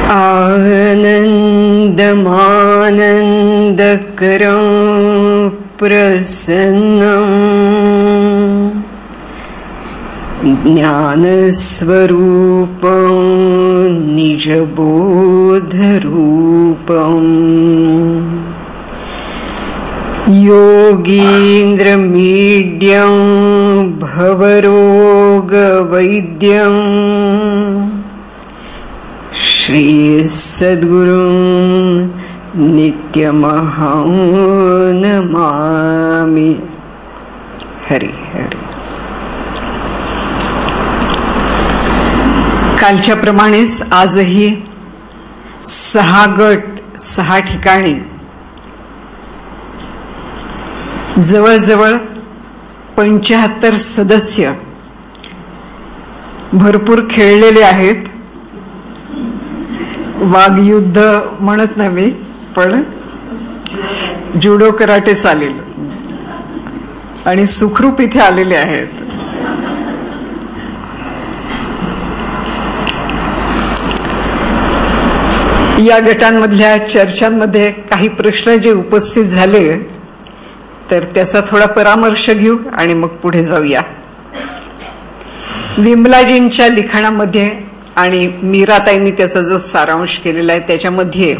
आनन्दमानन्दकरं प्रसन्नं ज्ञानस्वरूपं निजबोधरूपम् योगीन्द्रमीड्यं भवरोगवैद्यं श्री सद्गुरुं नित्यमहं नमामि. हरि हरि. कालच्या प्रमाणेच आजही 6 गट 6 ठिकाणी जवळजवळ 75 सदस्य भरपूर खेळलेले आहेत. वाघयुद्ध म्हणत नाही मी, पण जुडो कराटे चालेल आणि सुखरूप इथे आलेले आहेत. या गटांमधल्या चर्चांमध्ये काही प्रश्न जे उपस्थित झाले तर त्याचा थोडा परामर्श घेऊ आणि मग पुढे जाऊया. विमलाजींच्या लिखाणामध्ये आणि मीराताईंनी त्याचा जो सारांश केलेला आहे त्याच्यामध्ये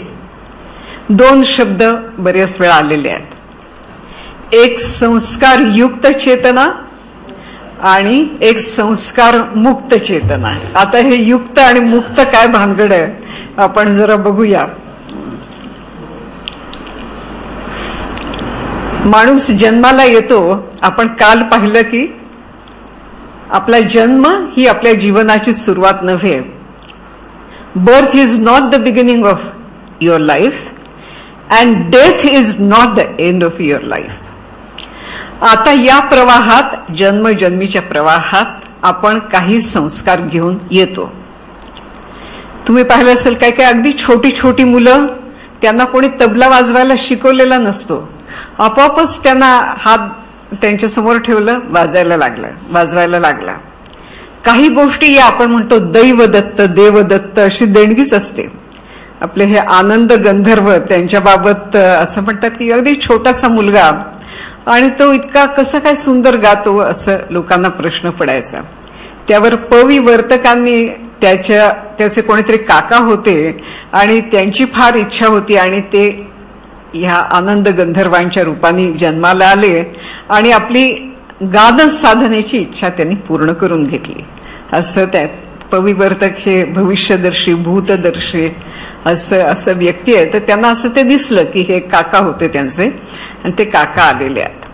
2 शब्द बरेच वेळा आलेले आहेत. एक संस्कार युक्त चेतना आणि एक संस्कार मुक्त चेतना. आता हे युक्त आणि मुक्त काय भानगड आहे आपण जरा बघूया. माणूस जन्माला येतो. आपण काल पाहिलं की आपला जन्म ही आपल्या जीवनाची सुरुवात नव्हे. Birth is not the beginning of your life and death is not the end of your life. आता या प्रवाहात, जन्मजन्मीच्या प्रवाहात आपण काही संस्कार घेऊन येतो. तुम्ही पाहिलं असेल काय काय अगदी छोटी छोटी मुलं, त्यांना कोणी तबला वाजवायला शिकवलेला नसतो. आपोआपच त्यांना हात त्यांच्या समोर ठेवलं, वाजवायला लागला. काही गोष्टी या आपण म्हणतो दैवदत्त, देवदत्त अशी देणगीच असते. आपले हे आनंद गंधर्व त्यांच्या बाबत असं म्हणतात की अगदी छोटासा मुलगा आणि तो इतका कसा काय सुंदर गातो, असं लोकांना प्रश्न पडायचा. त्यावर पविवर्तकांनी त्याचे कोणीतरी काका होते आणि त्यांची फार इच्छा होती आणि ते ह्या आनंद गंधर्वांच्या रूपाने जन्माला आले आणि आपली गान साधनेची इच्छा त्यांनी पूर्ण करून घेतली. असं त्यात पविवर्तक हे भविष्यदर्शी, भूतदर्शी असं व्यक्ती आहे. तर त्यांना असं ते दिसलं की हे काका होते त्यांचे आणि ते काका आलेले आहेत.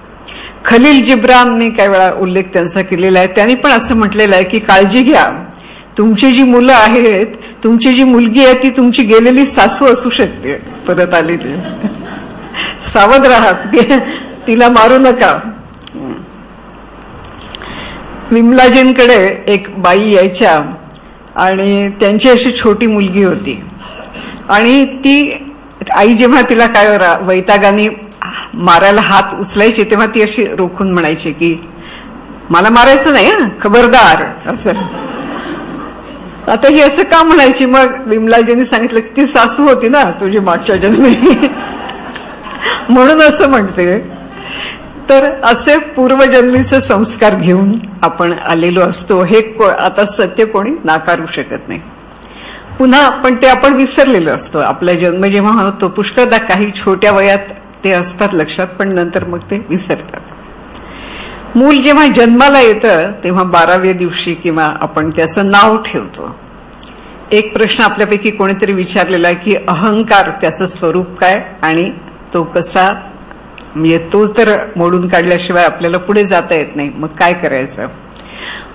खलील जिब्रानने काही वेळा उल्लेख त्यांचा केलेला आहे. त्यांनी पण असं म्हटलेलं आहे की काळजी घ्या, तुमची जी मुलं आहेत, तुमची जी मुलगी आहे ती तुमची गेलेली सासू असू शकते परत आलेली. सावध राहा, तिला मारू नका. विमलाजींकडे एक बाई यायच्या आणि त्यांची अशी छोटी मुलगी होती आणि ती आई जेव्हा तिला काय वैतागाने मारायला हात उचलायची तेव्हा ती अशी रोखून म्हणायची की मला मारायचं नाही, खबरदार असं. आता ही असं का म्हणायची? मग विमलाजींनी सांगितलं की ती सासू होती ना तुझी मागच्या जन्मी, म्हणून असं म्हणते. तर असे पूर्वजन्मीचे संस्कार घेऊन आपण आलेलो असतो. हे आता सत्य कोणी नाकारू शकत नाही. पुन्हा पण ते आपण विसरलेलो असतो. आपला जन्म जेव्हा होतो पुष्कळदा काही छोट्या वयात ते असतात लक्षात, पण नंतर मग ते विसरतात. मूल जेव्हा जन्माला येतं तेव्हा 12व्या दिवशी किंवा आपण त्याचं नाव ठेवतो. एक प्रश्न आपल्यापैकी कोणीतरी विचारलेला आहे की अहंकार, त्याचं स्वरूप काय आणि तो कसा, म्हणजे तो तर मोडून काढल्याशिवाय आपल्याला पुढे जाता येत नाही, मग काय करायचं.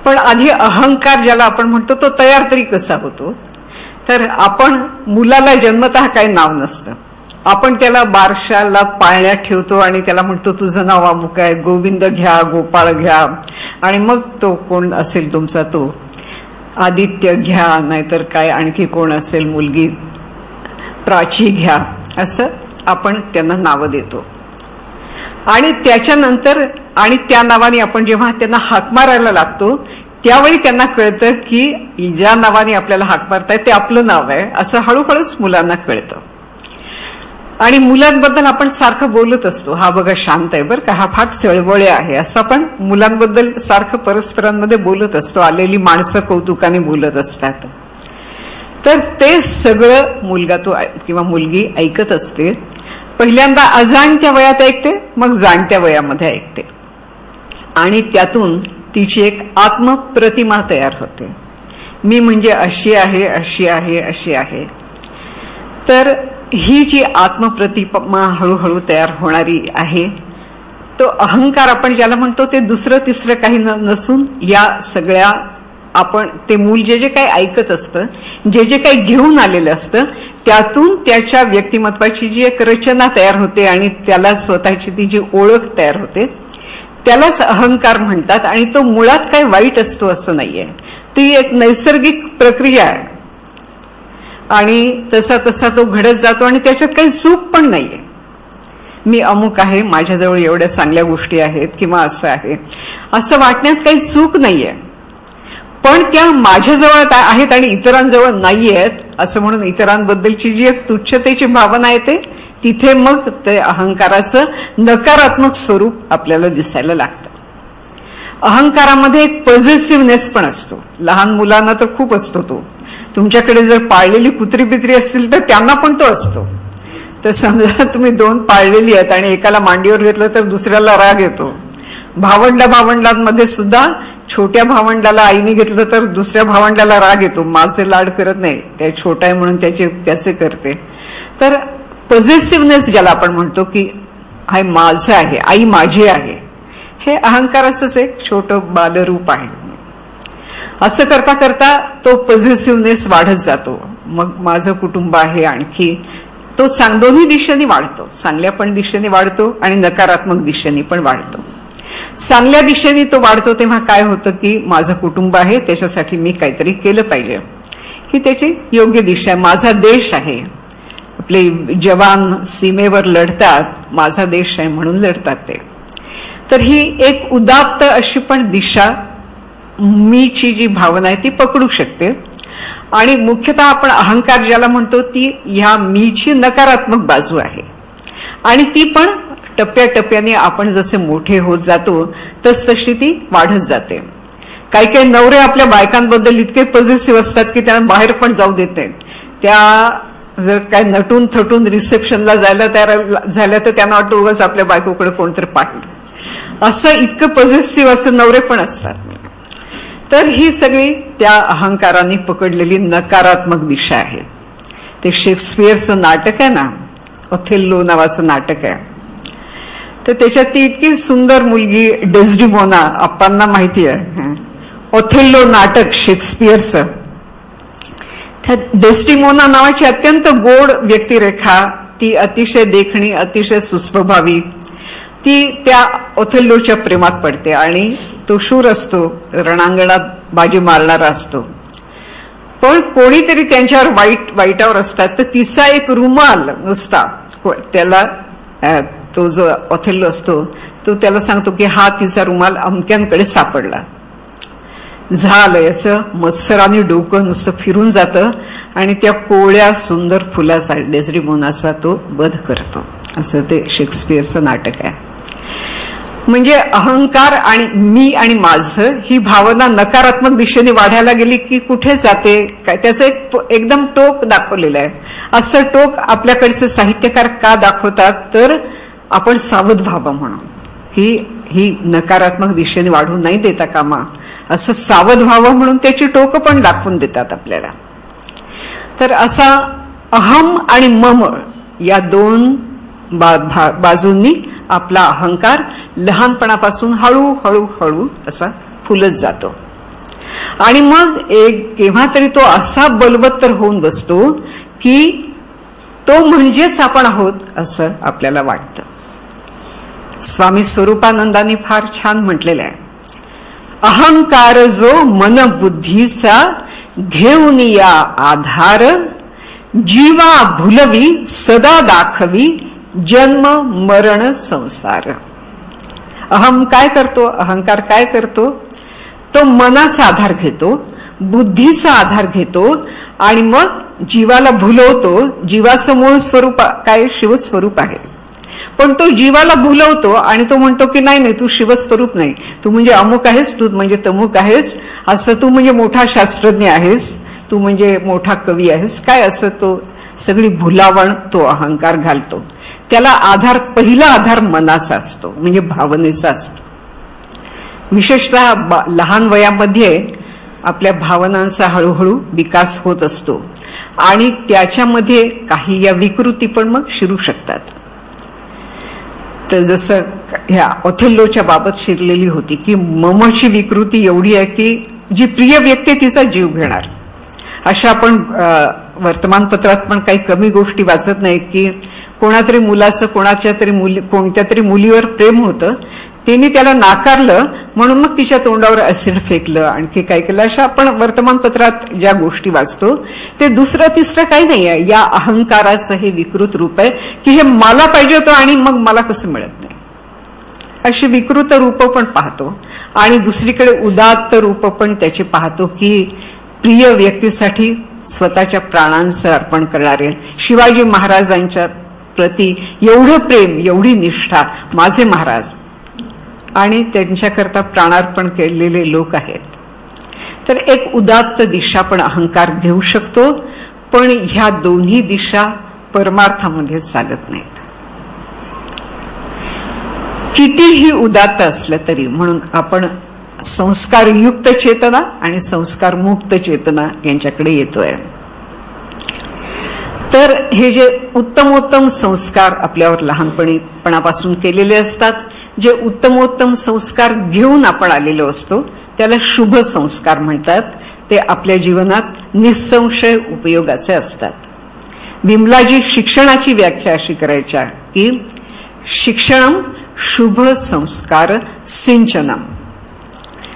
पण आधी अहंकार ज्याला आपण म्हणतो तो तयार तरी कसा होतो. तर आपण मुलाला जन्मतः काही नाव नसतं. आपण त्याला बारशाला पाळण्यात ठेवतो आणि त्याला म्हणतो तुझं नाव अमुक आहे, गोविंद घ्या, गोपाळ घ्या, आणि मग तो कोण असेल तुमचा तो आदित्य घ्या, नाहीतर काय आणखी कोण असेल मुलगी प्राची घ्या, असं आपण त्यांना नावं देतो. आणि त्याच्यानंतर आणि त्या नावाने आपण जेव्हा त्यांना हाक मारायला लागतो त्यावेळी त्यांना कळतं की ज्या नावाने आपल्याला हाक मारताय ते आपलं नाव आहे, असं हळूहळूच मुलांना कळतं. आणि मुलांबद्दल आपण सारखं बोलत असतो, हा बघा शांत आहे बरं का, हा फार चळवळे आहे, असं आपण मुलांबद्दल सारखं परस्परांमध्ये बोलत असतो. आलेली माणसं कौतुकाने बोलत असतात. तर ते सगळं मुलगा तो किंवा मुलगी ऐकत असते. पहिल्यांदा अजाणत्या वयात ऐकते, मग जाणत्या वयामध्ये ऐकते. आणि त्यातून तिची एक आत्मप्रतिमा तयार होते. मी म्हणजे अशी आहे, अशी आहे, अशी आहे. तर ही जी आत्मप्रतिमा हळूहळू तयार होणारी आहे, तो अहंकार आपण ज्याला म्हणतो ते दुसरं तिसरं काही नसून या सगळ्या आपण ते मूल जे जे काही ऐकत असतं, जे जे काही घेऊन आलेलं असतं, त्यातून त्याच्या व्यक्तिमत्वाची जी एक रचना तयार होते आणि त्याला स्वतःची ती जी ओळख तयार होते, त्यालाच अहंकार म्हणतात. आणि तो मुळात काही वाईट असतो असं नाहीये, ती एक नैसर्गिक प्रक्रिया आहे. आणि तसा तसा तो घडत जातो आणि त्याच्यात काही चूक पण नाहीये. मी अमुक आहे, माझ्याजवळ एवढ्या चांगल्या गोष्टी आहेत किंवा असं आहे, असं वाटण्यात काही चूक नाहीये. पण त्या माझ्याजवळ आहेत आणि इतरांजवळ नाहीयेत असं म्हणून इतरांबद्दलची जी एक तुच्छतेची भावना येते, तिथे मग ते अहंकाराचं नकारात्मक स्वरूप आपल्याला दिसायला लागतं. अहंकारामध्ये एक पॉझिटिव्हनेस पण असतो. लहान मुलांना तर खूप असतो तो. तुमच्याकडे जर पाळलेली कुत्री बित्री असतील तर त्यांना पण तो असतो. तर समजा तुम्ही दोन पाळलेली आहेत आणि एकाला मांडीवर घेतलं तर दुसऱ्याला राग येतो. भावंडांमध्ये सुद्धा छोट्या भावंडाला आईने घेतलं तर दुसऱ्या भावंडाला राग येतो. माझे लाड करत नाही, ते छोटा आहे म्हणून त्याचे करते. तर पॉझिटिव्हनेस ज्याला आपण म्हणतो की हा माझं आहे, आई माझी आहे, हे अहंकाराचंच एक छोटं बालरूप आहे. असं करता करता तो पॉझिटिव्हनेस वाढत जातो. मग माझं कुटुंब आहे, आणखी तो दोन्ही दिशेने वाढतो. चांगल्या पण दिशेने वाढतो आणि नकारात्मक दिशेने पण वाढतो. चांगल्या दिशेने तो वाढतो तेव्हा काय होतं की माझं कुटुंब आहे, त्याच्यासाठी मी काहीतरी केलं पाहिजे, ही त्याची योग्य दिशा आहे. माझा देश आहे, आपले जवान सीमेवर लढतात, माझा देश आहे म्हणून लढतात ते. तर ही एक उदात्त अशी पण दिशा मीची जी भावना आहे ती पकडू शकते. आणि मुख्यतः आपण अहंकार ज्याला म्हणतो ती ह्या मीची नकारात्मक बाजू आहे. आणि ती पण टप्प्याटप्प्याने आपण जसे मोठे होत जातो तशी ती वाढत जाते. काही काही नवरे आपल्या बायकांबद्दल इतके पॉझिटिव्ह असतात की त्यांना बाहेर पण जाऊ देत नाहीत. त्या जर काय नटून थटून रिसेप्शनला जायला तयार झाल्या तर त्यांना वाटतं उगाच आपल्या बायकोकडे कोणतरी पाहिलं, असं इतकं पॉझिटिव्ह असं नवरे पण असतात. तर ही सगळी त्या अहंकाराने पकडलेली नकारात्मक दिशा आहे. ते शेक्सपियरचं नाटक आहे ना, ओथेल्लो नावाचं नाटक आहे. तर त्याच्यात ती इतकी सुंदर मुलगी डेस्डिमोना, आप्पांना माहिती आहे ओथेल्लो नाटक शेक्सपियरचं. त्या डेस्डिमोना नावाची अत्यंत गोड व्यक्तिरेखा, ती अतिशय देखणी, अतिशय सुस्वभावी, ती त्या ओथेल्लोच्या प्रेमात पडते. आणि तो शूर असतो, रणांगणात बाजी मारणारा असतो, पण कोणीतरी त्यांच्यावर वाईटावर असतात. तर तिचा एक रुमाल नुसता त्याला, तो जो ओथेल्लो असतो तो त्याला सांगतो की हा तिचा रुमाल अमक्यांकडे सापडला. झालं याचं मत्सराने डोकं नुसतं फिरून जातं आणि त्या कोवळ्या सुंदर फुलाचा डेस्डिमोनाचा तो वध करतो. असं ते शेक्सपियरचं नाटक आहे. म्हणजे अहंकार आणि मी आणि माझं ही भावना नकारात्मक दिशेने वाढायला गेली की कुठे जाते काय, त्याचं एकदम टोक दाखवलेलं आहे. असं टोक आपल्याकडचे साहित्यकार का दाखवतात तर आपण सावध व्हावं म्हणून, की ही नकारात्मक दिशेने वाढू नाही देता कामा, असं सावध व्हावं म्हणून त्याची टोक पण दाखवून देतात आपल्याला. तर असा अहम आणि मम या दोन बाजूंनी आपला अहंकार लहानपणापासून हळूहळू हळू असा फुलत जातो. आणि मग केव्हा तरी तो असा बलवत्तर होऊन बसतो की तो म्हणजेच आपण आहोत असं आपल्याला वाटतं. स्वामी स्वरूपानंदांनी फार छान म्हटलेलं आहे, अहंकार जो मन बुद्धीचा घेऊन या आधार, जीवा भुलवी सदा दाखवी जन्म मरण संसार. अहंकार काय करतो, तो मनाचा आधार घेतो, बुद्धीचा आधार घेतो आणि मग जीवाला भुलवतो. जीवाचं मूळ स्वरूप काय? शिवस्वरूप आहे. पण तो जीवाला भुलवतो आणि तो म्हणतो की नाही नाही, तू शिवस्वरूप नाही, तू म्हणजे अमुक आहेस, तू म्हणजे तमुक आहेस, असं तू म्हणजे मोठा शास्त्रज्ञ आहेस, तू म्हणजे मोठा कवी आहेस, काय असं तो सगळी भुलावण तो अहंकार घालतो. त्याला आधार, पहिला आधार मनाचा असतो, म्हणजे भावनेचा असतो. विशेषतः लहान वयामध्ये आपल्या भावनांचा हळूहळू विकास होत असतो आणि त्याच्यामध्ये काही या विकृती पण मग शिरू शकतात. तर जसं ह्या ओथेल्लोच्या बाबत शिरलेली होती की ममची विकृती एवढी आहे की जी प्रिय व्यक्ती तिचा जीव घेणार. अशा आपण वर्तमानपत्रात पण काही कमी गोष्टी वाचत नाही की कोणातरी मुलाचं कोणत्या तरी मुलीवर प्रेम होतं, तिने त्याला नाकारलं म्हणून मग तिच्या तोंडावर ऍसिड फेकलं, आणखी काय केलं. अशा आपण वर्तमानपत्रात ज्या गोष्टी वाचतो ते दुसरं तिसरं काही नाही आहे. या अहंकाराचं हे विकृत रूप आहे की हे मला पाहिजे होतं आणि मग मला कसं मिळत नाही, अशी विकृत रूप पण पाहतो. आणि दुसरीकडे उदात्त रूप पण त्याचे पाहतो की प्रिय व्यक्तीसाठी स्वतःच्या प्राणांचं अर्पण करणारे शिवाजी महाराजांच्या प्रती एवढं प्रेम, एवढी निष्ठा, माझे महाराज, आणि त्यांच्याकरता प्राणार्पण केलेले लोक आहेत. तर एक उदात्त दिशा पण अहंकार घेऊ शकतो, पण ह्या दोन्ही दिशा परमार्थामध्ये चालत नाहीत. कितीही उदात्त असलं तरी, म्हणून आपण संस्कारयुक्त चेतना आणि संस्कारमुक्त चेतना यांच्याकडे येतोय. तर हे जे उत्तमोत्तम संस्कार आपल्यावर लहानपणापासून केलेले असतात, जे उत्तमोत्तम संस्कार घेऊन आपण आलेलो असतो त्याला शुभ संस्कार म्हणतात. ते आपल्या जीवनात निसंशय उपयोगाचे असतात. विमलाजी शिक्षणाची व्याख्या अशी करायच्या की शिक्षणम शुभ संस्कार सिंचनम.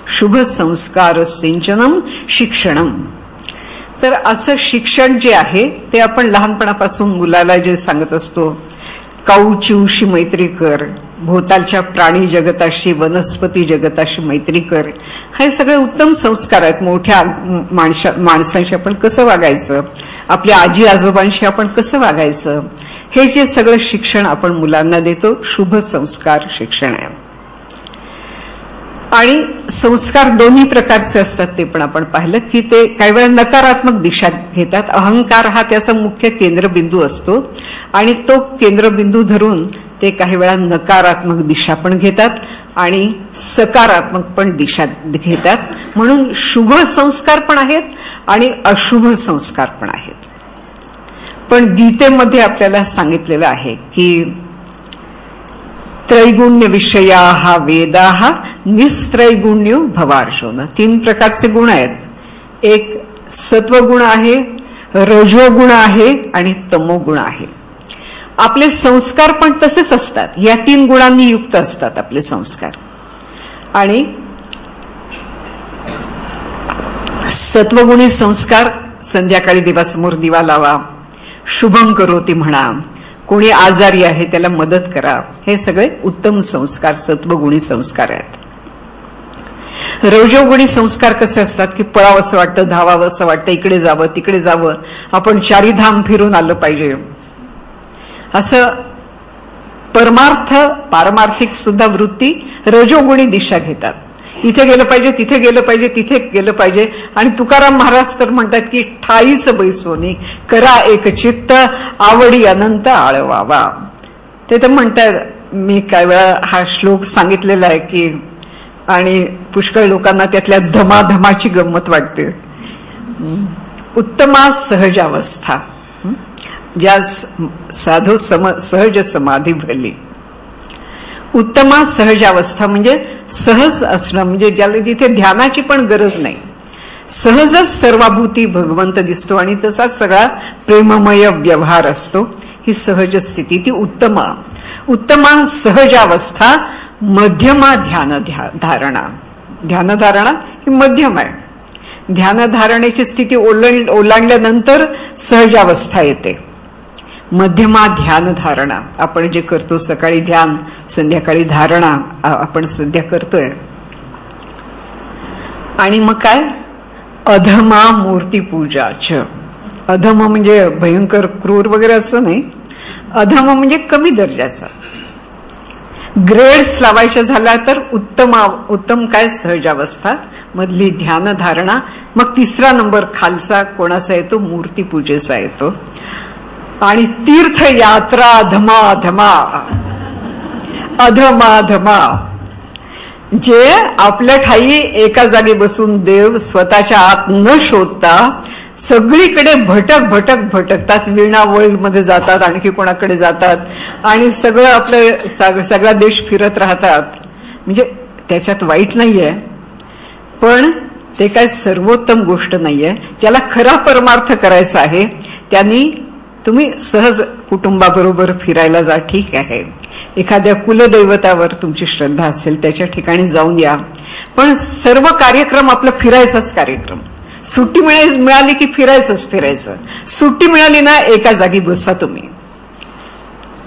शुभ संस्कार सिंचनम शिक्षणम. तर असं शिक्षण जे आहे ते आपण लहानपणापासून मुलाला जे सांगत असतो, काऊ चिवशी मैत्री कर, भोवतालच्या प्राणी जगताशी वनस्पती जगताशी मैत्री कर, हे सगळे उत्तम संस्कार आहेत. मोठ्या माणसांशी आपण कसं वागायचं, आपल्या आजी आजोबांशी आपण कसं वागायचं, हे जे सगळं शिक्षण आपण मुलांना देतो, शुभ संस्कार शिक्षण आहे. आणि संस्कार दोन्ही प्रकारचे असतात ते पण आपण पाहिलं की ते काही वेळा नकारात्मक दिशा घेतात. अहंकार हा त्याचा मुख्य केंद्रबिंदू असतो आणि तो केंद्रबिंदू धरून ते काही वेळा नकारात्मक दिशा पण घेतात आणि सकारात्मक पण दिशा घेतात. म्हणून शुभ संस्कार पण आहेत आणि अशुभ संस्कार पण आहेत. पण गीतेमध्ये आपल्याला सांगितलेलं आहे की त्रैगुण्य विषया वेदा निस्त्रैगुण्यो भवार्षोन. 3 प्रकारचे गुण आहेत. एक सत्वगुण आहे, रजोगुण आहे आणि तमोगुण आहे. आपले संस्कार पण तसेच असतात. या 3 गुणांनी युक्त असतात आपले संस्कार. आणि सत्वगुणी संस्कार, संध्याकाळी देवासमोर दिवा लावा, शुभम करोती म्हणा, कोणी आजारी आहे त्याला मदत करा, हे सगळे उत्तम संस्कार सत्वगुणी संस्कार आहेत. रजोगुणी संस्कार कसे असतात की पळावं असं वाटतं, धावावं असं वाटतं, इकडे जावं तिकडे जावं, आपण 4 धाम फिरून आलं पाहिजे, असं परमार्थ पारमार्थिक सुद्धा वृत्ती रजोगुणी दिशा घेतात. इथे गेलं पाहिजे, तिथे गेलं पाहिजे, तिथे गेलं पाहिजे. आणि तुकाराम महाराज तर म्हणतात की ठाईस बैसोनी करा एक चित्त, आवडी अनंत आळवावा. ते तर म्हणतात, मी काय वेळा हा श्लोक सांगितलेला आहे की, आणि पुष्कळ लोकांना त्यातल्या धमाधमाची गंमत वाटते. उत्तमा सहज अवस्था, ज्या साधू सहज समाधी भरली. उत्तमा सहज अवस्था म्हणजे सहज असणं, म्हणजे ज्याला जिथे ध्यानाची पण गरज नाही, सहजच सर्वाभूती भगवंत दिसतो आणि तसाच सगळा प्रेममय व्यवहार असतो. ही सहज स्थिती, ती उत्तमा. उत्तमा सहज अवस्था मध्यमा ध्यानधारणा. ध्यानधारणा ही मध्यम आहे. ध्यानधारणेची स्थिती ओलांडल्यानंतर सहज अवस्था येते. मध्यमा ध्यान धारणा, आपण जे करतो सकाळी ध्यान, संध्याकाळी धारणा आपण सध्या करतोय. आणि मग काय, अधमा मूर्ती पूजाच. अधम म्हणजे भयंकर क्रूर वगैरे असं नाही, अधम म्हणजे कमी दर्जाचा. ग्रेड्स लावायच्या झाला तर उत्तम काय, सहजावस्था मधली ध्यान धारणा. मग तिसरा नंबर खालचा कोणाचा येतो, मूर्तीपूजेचा येतो. आणि तीर्थयात्रा अधमा जे आपल्या ठाई एका जागी बसून देव स्वतःच्या आत न शोधता सगळीकडे भटकतात. वीणा वर्ल्ड मध्ये जातात, आणखी कोणाकडे जातात, आणि सगळं आपलं सगळा देश फिरत राहतात. म्हणजे त्याच्यात वाईट नाहीये, पण ते काय सर्वोत्तम गोष्ट नाहीये. ज्याला खरा परमार्थ करायचा आहे त्यांनी तुम्ही सहज कुटुंबाबरोबर फिरायला जा, ठीक आहे. एखाद्या कुलदैवतावर तुमची श्रद्धा असेल त्याच्या ठिकाणी जाऊन या, पण सर्व कार्यक्रम आपला फिरायचाच कार्यक्रम. सुट्टी मिळाली की फिरायचं. सुट्टी मिळाली ना, एका जागी बसा. तुम्ही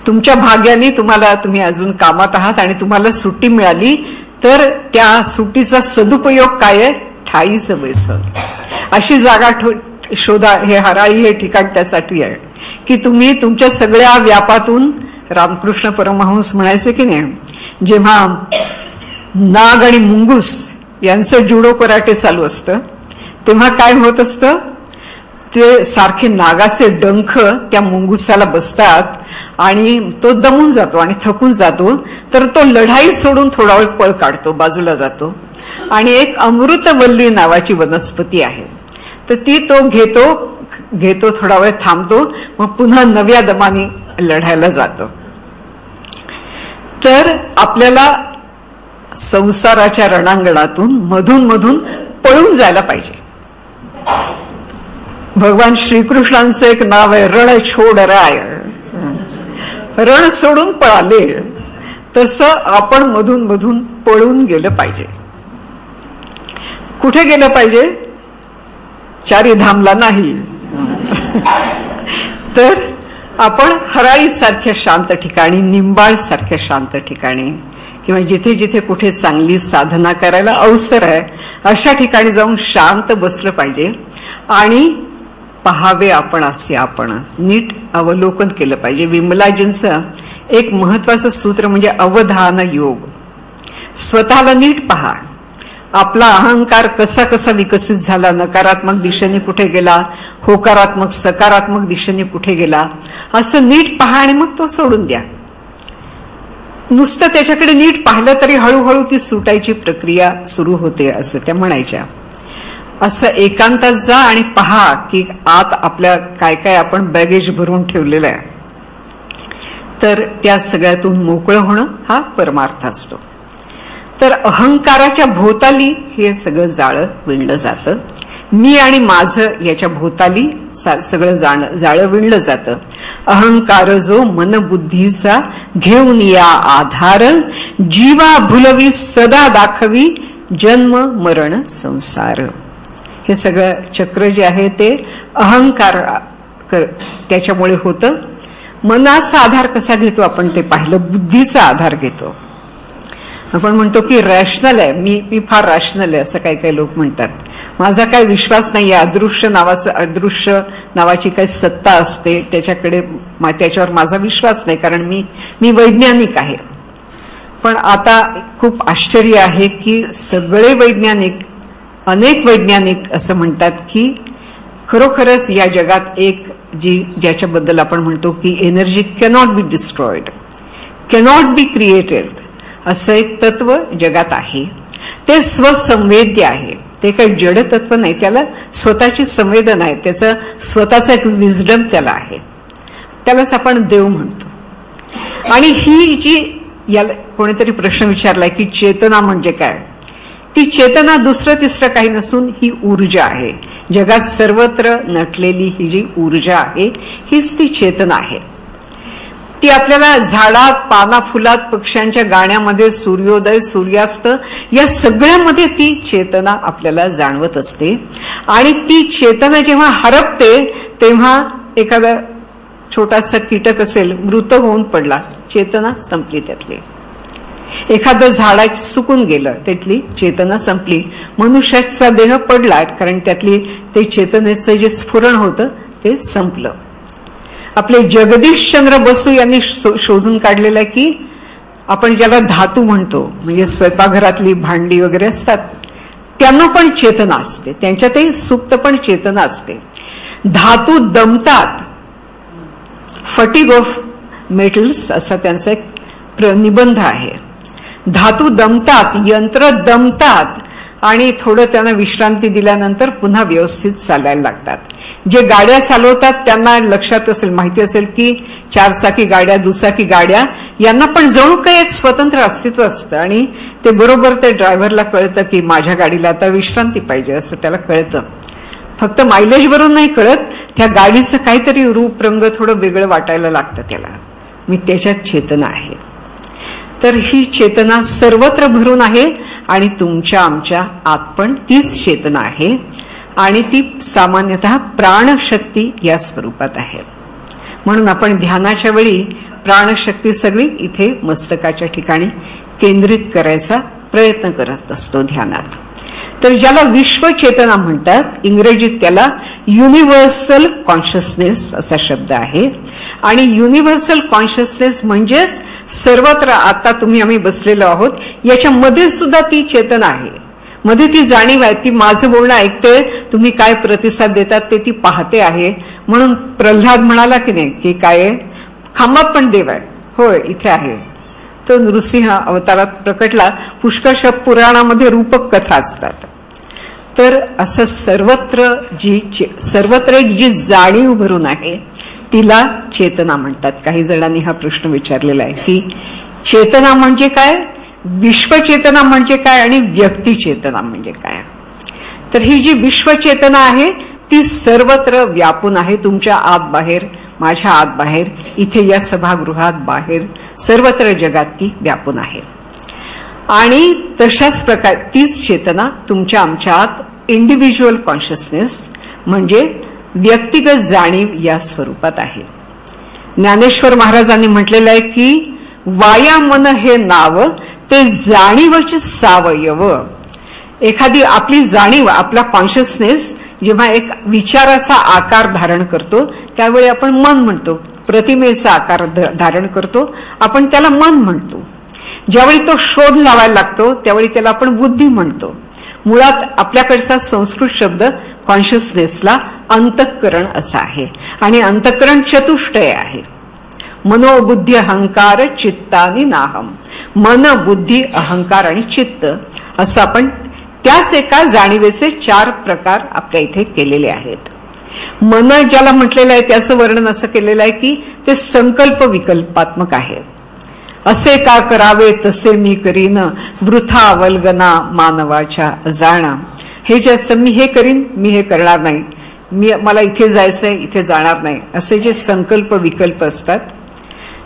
तुमच्या भाग्याने तुम्ही अजून कामात आहात आणि तुम्हाला सुट्टी मिळाली तर त्या सुट्टीचा सदुपयोग काय आहे, ठाईचं बेसन. अशी जागा शोधा. हे हराळी हे ठिकाण त्यासाठी आहे की तुम्ही तुमच्या सगळ्या व्यापातून, रामकृष्ण परमहंस म्हणायचे की नाही, जेव्हा नाग आणि मुंगूस यांचं जुडो कराटे चालू असतं तेव्हा काय होत असतं, ते सारखे नागाचे डंख त्या मुंगुसाला बसतात आणि तो दमून जातो आणि थकून जातो. तर तो लढाई सोडून थोडा वेळ पळ काढतो, बाजूला जातो. आणि एक अमृतवल्ली नावाची वनस्पती आहे, तर ती तो घेतो थोडा वेळ थांबतो, मग पुन्हा नव्या दमाने लढायला जातो. तर आपल्याला संसाराच्या रणांगणातून मधून पळून जायला पाहिजे. भगवान श्रीकृष्णांचं एक नाव आहे, रण छोड राय. रण सोडून पळाले, तसं आपण मधून पळून गेलं पाहिजे. कुठे गेलं पाहिजे, चारीधामला नाही, तर आपण हराळी सारख्या शांत ठिकाणी, निंबाळ सारख्या शांत ठिकाणी, किंवा जिथे जिथे कुठे चांगली साधना करायला अवसर आहे अशा ठिकाणी जाऊन शांत बसलं पाहिजे. आणि पहावे आपण असे आपण नीट अवलोकन केलं पाहिजे. विमलाजींचं एक महत्वाचं सूत्र म्हणजे अवधान योग. स्वतःला नीट पहा, आपला अहंकार कसा विकसित झाला, नकारात्मक दिशेने कुठे गेला, होकारात्मक सकारात्मक दिशेने कुठे गेला, असं नीट पहा आणि मग तो सोडून द्या. नुसतं त्याच्याकडे नीट पाहिलं तरी हळूहळू ती सुटायची प्रक्रिया सुरू होते, असं त्या म्हणायच्या. असं एकांतात जा आणि पहा की आत आपल्या काय आपण बॅगेज भरून ठेवलेलं आहे. तर त्या सगळ्यातून मोकळं होणं हा परमार्थ असतो. तर अहंकाराच्या भोवताली हे सगळं जाळं विणलं जातं. मी आणि माझं याच्या भोवताली सगळं जाळं विणलं जातं. अहंकार जो मनबुद्धीचा घेऊन या आधार, जीवा भुलवी सदा दाखवी जन्म मरण संसार. हे सगळं चक्र जे आहे ते अहंकार त्याच्यामुळे होतं. मनाचा आधार कसा घेतो आपण ते पाहिलं, बुद्धीचा आधार घेतो. आपण म्हणतो की रॅशनल आहे, मी फार रॅशनल आहे असं काही लोक म्हणतात. माझा काही विश्वास नाही आहे, अदृश्य नावाची काही सत्ता असते त्याच्यावर माझा विश्वास नाही, कारण मी वैज्ञानिक आहे. पण आता खूप आश्चर्य आहे की सगळे वैज्ञानिक, अनेक वैज्ञानिक असं म्हणतात की खरोखरच या जगात एक ज्याच्याबद्दल आपण म्हणतो की energy cannot be destroyed, cannot be created, असं एक तत्व जगात आहे. ते स्वसंवेद्य आहे, ते काही जड तत्व नाही, त्याला स्वतःची संवेदना आहे, त्याचं स्वतःचं एक विजडम त्याला आहे. त्यालाच आपण देव म्हणतो. आणि ही जी याला कोणीतरी प्रश्न विचारलाय की चेतना म्हणजे काय, ती चेतना दुसरं तिसरं काही नसून ही ऊर्जा आहे. जगात सर्वत्र नटलेली ही जी ऊर्जा आहे हीच ती चेतना आहे. ती आपल्याला झाडात, पाना फुलात, पक्ष्यांच्या गाण्यामध्ये, सूर्योदय सूर्यास्त या सगळ्यामध्ये ती चेतना आपल्याला जाणवत असते. आणि ती चेतना जेव्हा हरपते तेव्हा एखादा छोटासा कीटक असेल, मृत होऊन पडला, चेतना संपली त्यातली. एखादं झाड सुकून गेलं, त्यातली चेतना संपली, मनुष्याचा देह पडला, कारण त्यातली ते चेतनेचं जे स्फुरण होतं ते संपलं. आपले जगदीशचंद्र बसू यांनी शोधून काढलेलं आहे की आपण ज्याला धातू म्हणतो, म्हणजे स्वयंपाकघरातली भांडी वगैरे असतात, त्यांना पण चेतना असते, त्यांच्यातही सुप्त पण चेतना असते. धातू दमतात, फटिग ऑफ मेटल्स असा त्यांचा एक निबंध आहे. धातू दमतात, यंत्र दमतात आणि थोडं त्यांना विश्रांती दिल्यानंतर पुन्हा व्यवस्थित चालायला लागतात. जे गाड्या चालवतात त्यांना लक्षात असेल, माहिती असेल की 4 चाकी गाड्या, दुचाकी गाड्या यांना पण जणू काही एक स्वतंत्र अस्तित्व असतं आणि ते बरोबर ते ड्रायव्हरला कळतं की माझ्या गाडीला आता विश्रांती पाहिजे असं त्याला कळतं. फक्त मायलेजवरून नाही कळत, त्या गाडीचं काहीतरी रूप रंग थोडं वेगळं वाटायला लागतं त्याला. मी त्याच्यात चेतना आहे. तर ही चेतना सर्वत्र भरून आहे आणि तुमच्या आमच्या आत पण तीच चेतना आहे आणि ती सामान्यतः प्राणशक्ती या स्वरूपात आहे. म्हणून आपण ध्यानाच्या वेळी प्राणशक्ती सगळी इथे मस्तकाच्या ठिकाणी केंद्रित करायचा प्रयत्न करत असतो ध्यानात. तर ज्याला विश्वचेतना म्हणतात, इंग्रजीत त्याला युनिव्हर्सल कॉन्शियसनेस असा शब्द आहे. आणि युनिव्हर्सल कॉन्शियसनेस म्हणजेच सर्वत्र आता तुम्ही आम्ही बसलेलो आहोत याच्यामध्ये सुद्धा ती चेतना आहे, मध्ये ती जाणीव आहे, ती माझं बोलणं ऐकते, तुम्ही काय प्रतिसाद देतात ते ती पाहते आहे. म्हणून प्रल्हाद म्हणाला की नाही की काय खांबात पण देव आहे, होय इथे आहे. तो नृसिंह अवतारात प्रकटला. पुष्कळशा पुराणामध्ये रूपक कथा असतात. तर असं सर्वत्र एक जी जाणीव भरून आहे तिला चेतना म्हणतात. काही जणांनी हा प्रश्न विचारलेला आहे की चेतना म्हणजे काय, विश्वचेतना म्हणजे काय आणि व्यक्तिचेतना म्हणजे काय. तर ही जी विश्वचेतना आहे ती सर्वत्र व्यापून आहे, तुमच्या आत बाहेर, माझ्या आत बाहेर, इथे या सभागृहात बाहेर, सर्वत्र जगात ती व्यापून आहे. आणि तशाच प्रकारे तीच चेतना तुमच्या आमच्या आत इंडिव्हिज्युअल कॉन्शियसनेस म्हणजे व्यक्तिगत जाणीव या स्वरूपात आहे. ज्ञानेश्वर महाराजांनी म्हटलेलं आहे की वाया मन हे नाव ते जाणीवचे सावयव. एखादी आपली जाणीव, आपला कॉन्शियसनेस जेव्हा एक विचाराचा आकार धारण करतो त्यावेळी आपण मन म्हणतो, प्रतिमेचा आकार धारण करतो आपण त्याला मन म्हणतो. ज्यावेळी तो शोध लावायला लागतो त्यावेळी त्याला आपण बुद्धी म्हणतो. मुळात आपल्याकडचा संस्कृत शब्द कॉन्शियसनेसला अंतःकरण असा आहे आणि अंतःकरण चतुष्टय आहे. मनोबुद्धी अहंकार चित्तानी नाहम. मन, बुद्धी, अहंकार आणि चित्त असं आपण त्याच एका जाणीवेचे 4 प्रकार आपल्या इथे केलेले आहेत. मन ज्याला म्हटलेलं आहे त्याचं वर्णन असं केलेलं आहे की ते संकल्प विकल्पात्मक आहे. असे का करावे तसे मी करीन, वृथा अवल्गना मानवाच्या अजाणा. हे जे असतं मी हे करीन, मी हे करणार नाही, मला इथे जायचंय, इथे जाणार नाही, असे जे संकल्प विकल्प असतात.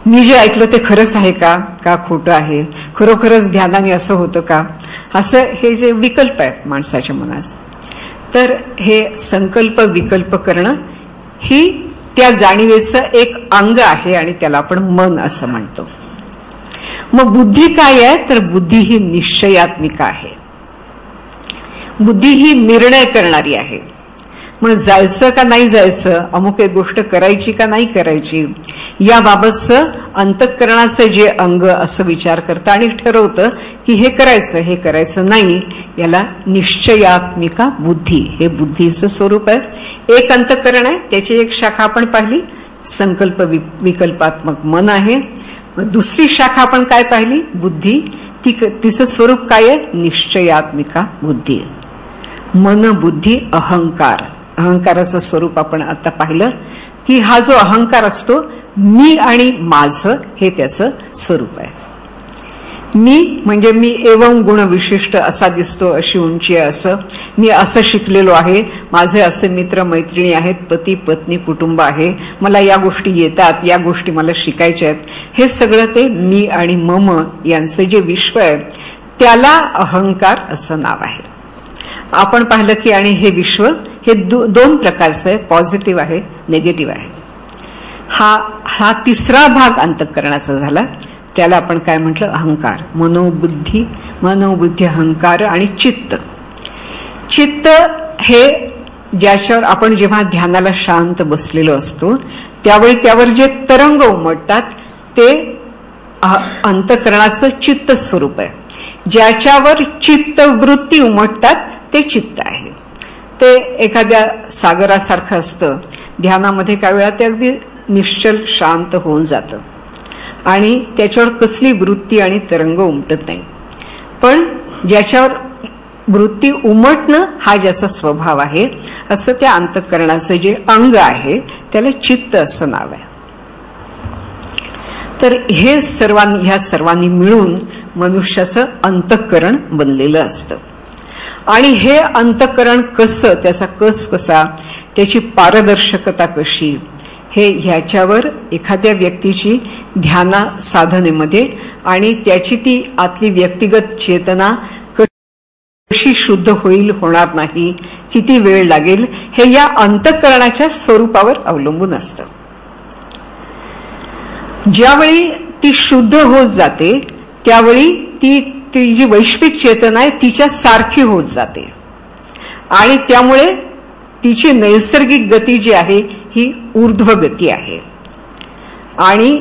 मी जे ऐकलं ते खरंच आहे का खोटं आहे, खरोखरच ध्यानाने असं होतं का, असं हे जे विकल्प आहेत माणसाच्या मनात. तर हे संकल्प विकल्प करणं ही त्या जाणीवेचं एक अंग आहे आणि त्याला आपण मन असं म्हणतो. मग बुद्धी काय आहे, तर बुद्धी ही निश्चयात्मिका आहे. बुद्धी ही निर्णय करणारी आहे. मग जायचं का नाही जायचं, अमुक एक गोष्ट करायची का नाही करायची, याबाबतचं अंतःकरणाचं जे अंग असं विचार करतं आणि ठरवतं की हे करायचं नाही, याला निश्चयात्मिका बुद्धी, हे बुद्धीचं स्वरूप आहे. एक अंतःकरण आहे, त्याची एक शाखा आपण पाहिली संकल्प विकल्पात्मक मन आहे. दुसरी शाखा आपण काय पाहिली, बुद्धी, तिचं स्वरूप काय आहे, निश्चयात्मिका बुद्धी. मन, बुद्धी, अहंकार. अहंकाराचं स्वरूप आपण आता पाहिलं की हा जो अहंकार असतो मी आणि माझं हे त्याचं स्वरूप आहे. मी म्हणजे मी एवं गुण विशिष्ट असा दिसतो, अशी उंची आहे, असं मी असं शिकलेलो आहे, माझे असे मित्र मैत्रिणी आहेत, पती पत्नी कुटुंब आहे, मला या गोष्टी येतात, या गोष्टी मला शिकायच्या आहेत, हे सगळं ते मी आणि मम यांचं जे विश्व आहे त्याला अहंकार असं नाव आहे. आपण पाहिलं की आणि हे विश्व हे 2 प्रकारचं आहे, पॉझिटिव्ह आहे, निगेटिव्ह आहे. हा तिसरा भाग अंतःकरणाचा झाला. त्याला आपण काय म्हटलं, अहंकार. मनोबुद्धी, अहंकार आणि चित्त. चित्त हे ज्याच्यावर आपण जेव्हा ध्यानाला शांत बसलेलो असतो त्यावेळी त्यावर जे तरंग उमटतात ते अंतःकरणाचं चित्त स्वरूप आहे. ज्याच्यावर चित्तवृत्ती उमटतात ते चित्त आहे. ते एखाद्या सागरासारखं असतं. ध्यानामध्ये काही वेळा ते अगदी निश्चल शांत होऊन जातं आणि त्याच्यावर कसली वृत्ती आणि तरंग उमटत नाही. पण ज्याच्यावर वृत्ती उमटणं हा ज्याचा स्वभाव आहे असं त्या अंतःकरणाचं जे अंग आहे त्याला चित्त असं नाव आहे. तर ह्या सर्वांनी मिळून मनुष्याचं अंतःकरण बनलेलं असतं. आणि हे अंतःकरण कसं, त्याचा कस कसा, त्याची पारदर्शकता कशी, हे ह्याच्यावर एखाद्या व्यक्तीची ध्याना साधनेमध्ये आणि त्याची ती आतली व्यक्तिगत चेतना कशी शुद्ध होईल, होणार नाही, किती वेळ लागेल, हे या अंतःकरणाच्या स्वरूपावर अवलंबून असतं. ज्यावेळी ती शुद्ध होत जाते त्यावेळी ती जी वैश्विक चेतना आहे तिच्या सारखी होत जाते आणि त्यामुळे तिची नैसर्गिक गती जी आहे ही ऊर्ध्व गती आहे. आणि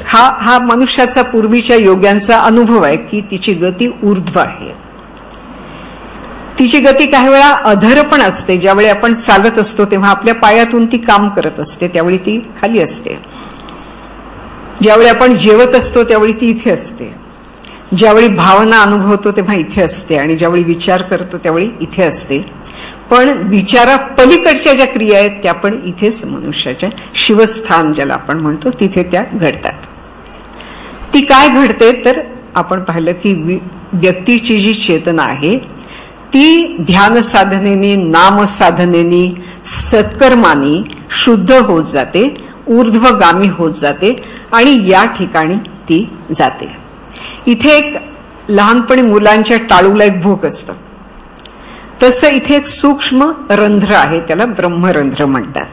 हा मनुष्याचा पूर्वीच्या योग्यांचा अनुभव आहे की तिची गती ऊर्ध्व आहे. तिची गती काही वेळा अधर पण असते. ज्यावेळी आपण चालत असतो तेव्हा आपल्या पायातून ती काम करत असते, त्यावेळी ती खाली असते. ज्यावेळी आपण जेवत असतो त्यावेळी ती इथे असते. ज्यावेळी भावना अनुभवतो तेव्हा इथे असते आणि ज्यावेळी विचार करतो त्यावेळी इथे असते. पण विचारा पलीकडच्या ज्या क्रिया आहेत त्या पण इथेच मनुष्याच्या शिवस्थान ज्याला आपण म्हणतो तिथे त्या घडतात. ती काय घडते तर आपण पाहिलं की व्यक्तीची जी चेतना आहे ती ध्यान साधनेनी, नाम साधनेनी, सत्कर्मानी शुद्ध होत जाते, ऊर्ध्वगामी होत जाते आणि या ठिकाणी ती जाते. इथे एक लहानपणी मुलांच्या टाळूला एक भोक असतं, तसं इथे एक सूक्ष्म रंध्र आहे, त्याला ब्रह्मरंध्र म्हणतात.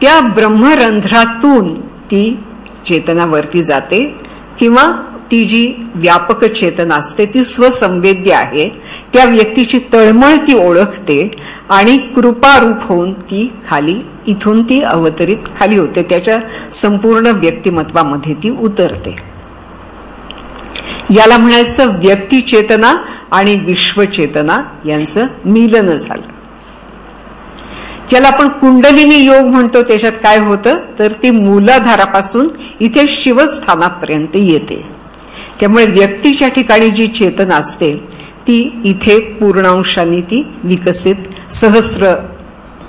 त्या ब्रह्मरंध्रातून ती चेतना वरती जाते किंवा ती जी व्यापक चेतना असते ती स्वसंवेद्य आहे. त्या व्यक्तीची तळमळ ती ओळखते आणि कृपारूप होऊन ती खाली, इथून ती अवतरित खाली होते, त्याच्या संपूर्ण व्यक्तिमत्वामध्ये ती उतरते. याला म्हणायचं व्यक्ती चेतना आणि विश्वचेतना यांचं मिलन झालं. ज्याला आपण कुंडलिनी योग म्हणतो त्याच्यात काय होतं तर ती मूलाधारापासून इथे शिवस्थानापर्यंत येते. त्यामुळे व्यक्तीच्या ठिकाणी जी चेतना असते ती इथे पूर्णांशाने ती विकसित, सहस्र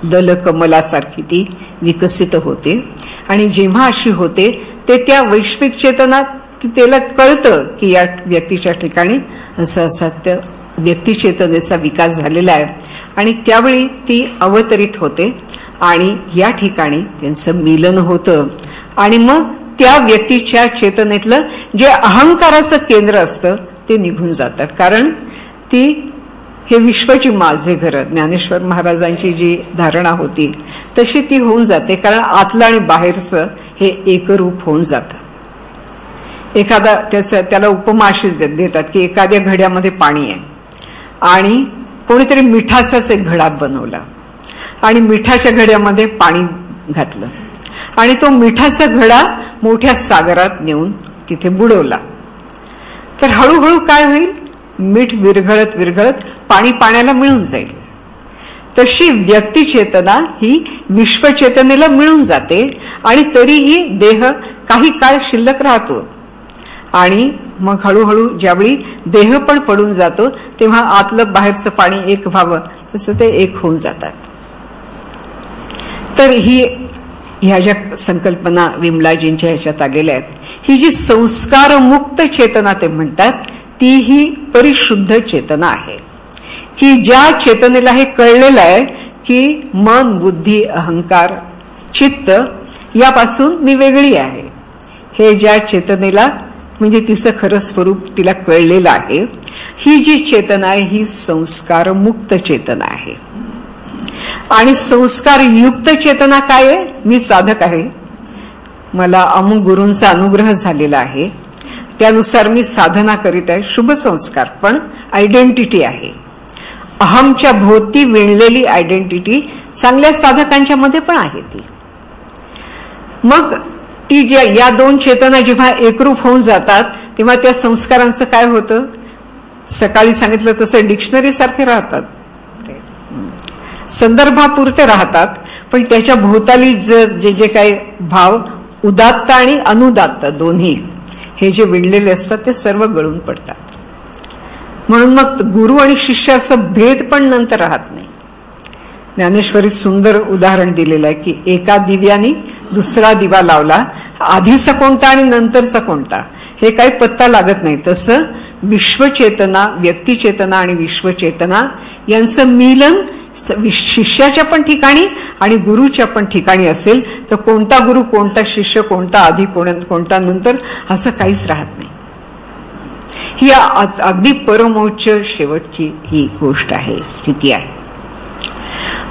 दल कमलासारखी ती विकसित होते. आणि जेव्हा अशी होते ते त्या वैश्विक चेतना त्याला कळतं की या व्यक्तीच्या ठिकाणी असं त्या व्यक्तिचेतनेचा विकास झालेला आहे आणि त्यावेळी ती अवतरित होते आणि या ठिकाणी त्यांचं मिलन होतं. आणि मग त्या व्यक्तीच्या चेतनेतलं जे अहंकाराचं केंद्र असतं ते निघून जातात. कारण ती हे विश्वाची माझे घर, ज्ञानेश्वर महाराजांची जी धारणा होती तशी ती होऊन जाते. कारण आतलं आणि बाहेरचं हे एकरूप होऊन जातं. त्याला उपमा अशी देतात की एखाद्या घड्यामध्ये पाणी आहे आणि कोणीतरी मिठाचाच एक घडा बनवला आणि मिठाच्या घड्यामध्ये पाणी घातलं आणि तो मिठाचा घडा मोठ्या सागरात नेऊन तिथे बुडवला. तर हळूहळू काय होईल, मीठ विरघळत विरघळत पाणी पाण्याला मिळून जाईल. तशी व्यक्तिचेतना ही विश्वचेतनेला मिळून जाते आणि तरीही देह काही काळ शिल्लक राहतो. आणि मग हळूहळू ज्यावेळी देह पण पडून जातो तेव्हा आतलं बाहेरचं पाणी एक व्हावं तसं ते एक होऊन जातात. तर ह्या ज्या संकल्पना विमलाजींच्या ह्याच्यात आलेल्या आहेत, ही जी संस्कार मुक्त चेतना ते म्हणतात ती ही परिशुद्ध चेतना आहे की ज्या चेतनेला हे कळलेलं आहे की मन, बुद्धी, अहंकार, चित्त यापासून मी वेगळी आहे. हे ज्या चेतनेला म्हणजे तिचं खरं स्वरूप तिला कळलेलं आहे, ही जी चेतना आहे ही संस्कार मुक्त चेतना आहे. आणि संस्कार युक्त चेतना काय आहे, मी साधक आहे, मला अमुक गुरूंचा अनुग्रह झालेला आहे, त्यानुसार मी साधना करीत आहे, शुभ संस्कार, पण आयडेंटिटी आहे, अहमच्या भोवती विणलेली आयडेंटिटी चांगल्या साधकांच्या मध्ये पण आहे ती. मग ती या दोन चेतना जेव्हा एकरूप होऊन जातात तेव्हा त्या संस्कारांचं काय होतं, सकाळी सांगितलं तसं डिक्शनरी सारखे राहतात, संदर्भापुरते राहतात, पण त्याच्या भोवताली जे जे काही भाव उदात्त आणि अनुदात्त दोन्ही हे जे विणलेले असतात ते सर्व गळून पडतात. म्हणून मग गुरु आणि शिष्य असं भेद पण नंतर राहत नाही. ज्ञानेश्वरी सुंदर उदाहरण दिलेलं आहे की एका दिव्याने दुसरा दिवा लावला, आधीचा कोणता आणि नंतरचा कोणता हे काही पत्ता लागत नाही. तसं विश्वचेतना, व्यक्तिचेतना आणि विश्वचेतना यांचं मिलन शिष्याच्या पण ठिकाणी आणि गुरुच्या पण ठिकाणी असेल तर कोणता गुरु, कोणता शिष्य, कोणता आधी, कोणता नंतर असं काहीच राहत नाही. ही अगदी परमोच्च शेवटची ही गोष्ट आहे, स्थिती आहे.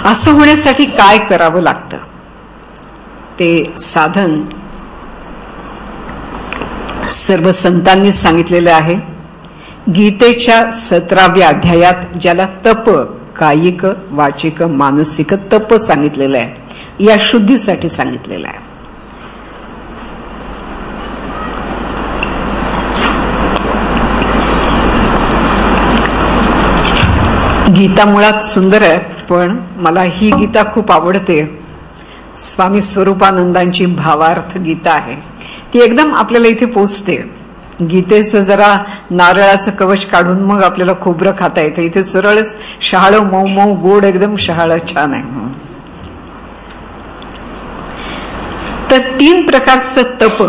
असं होण्यासाठी काय करावं लागतं ते साधन सर्व संतांनी सांगितलेलं आहे. गीतेच्या 17व्या अध्यायात ज्याला तप, कायिक, वाचिक, मानसिक तप सांगितलेलं आहे, या शुद्धीसाठी सांगितलेलं आहे. गीता मुळात सुंदर आहे, पण मला ही गीता खूप आवडते. स्वामी स्वरूपानंदांची भावार्थ गीता आहे, ती एकदम आपल्याला इथे पोचते. गीतेचं जरा नारळाचं कवच काढून मग आपल्याला खोबरं खाता येतं, इथे सरळच शहाळं मऊ मऊ गोड एकदम शहाळं छान आहे. तर 3 प्रकारचं तप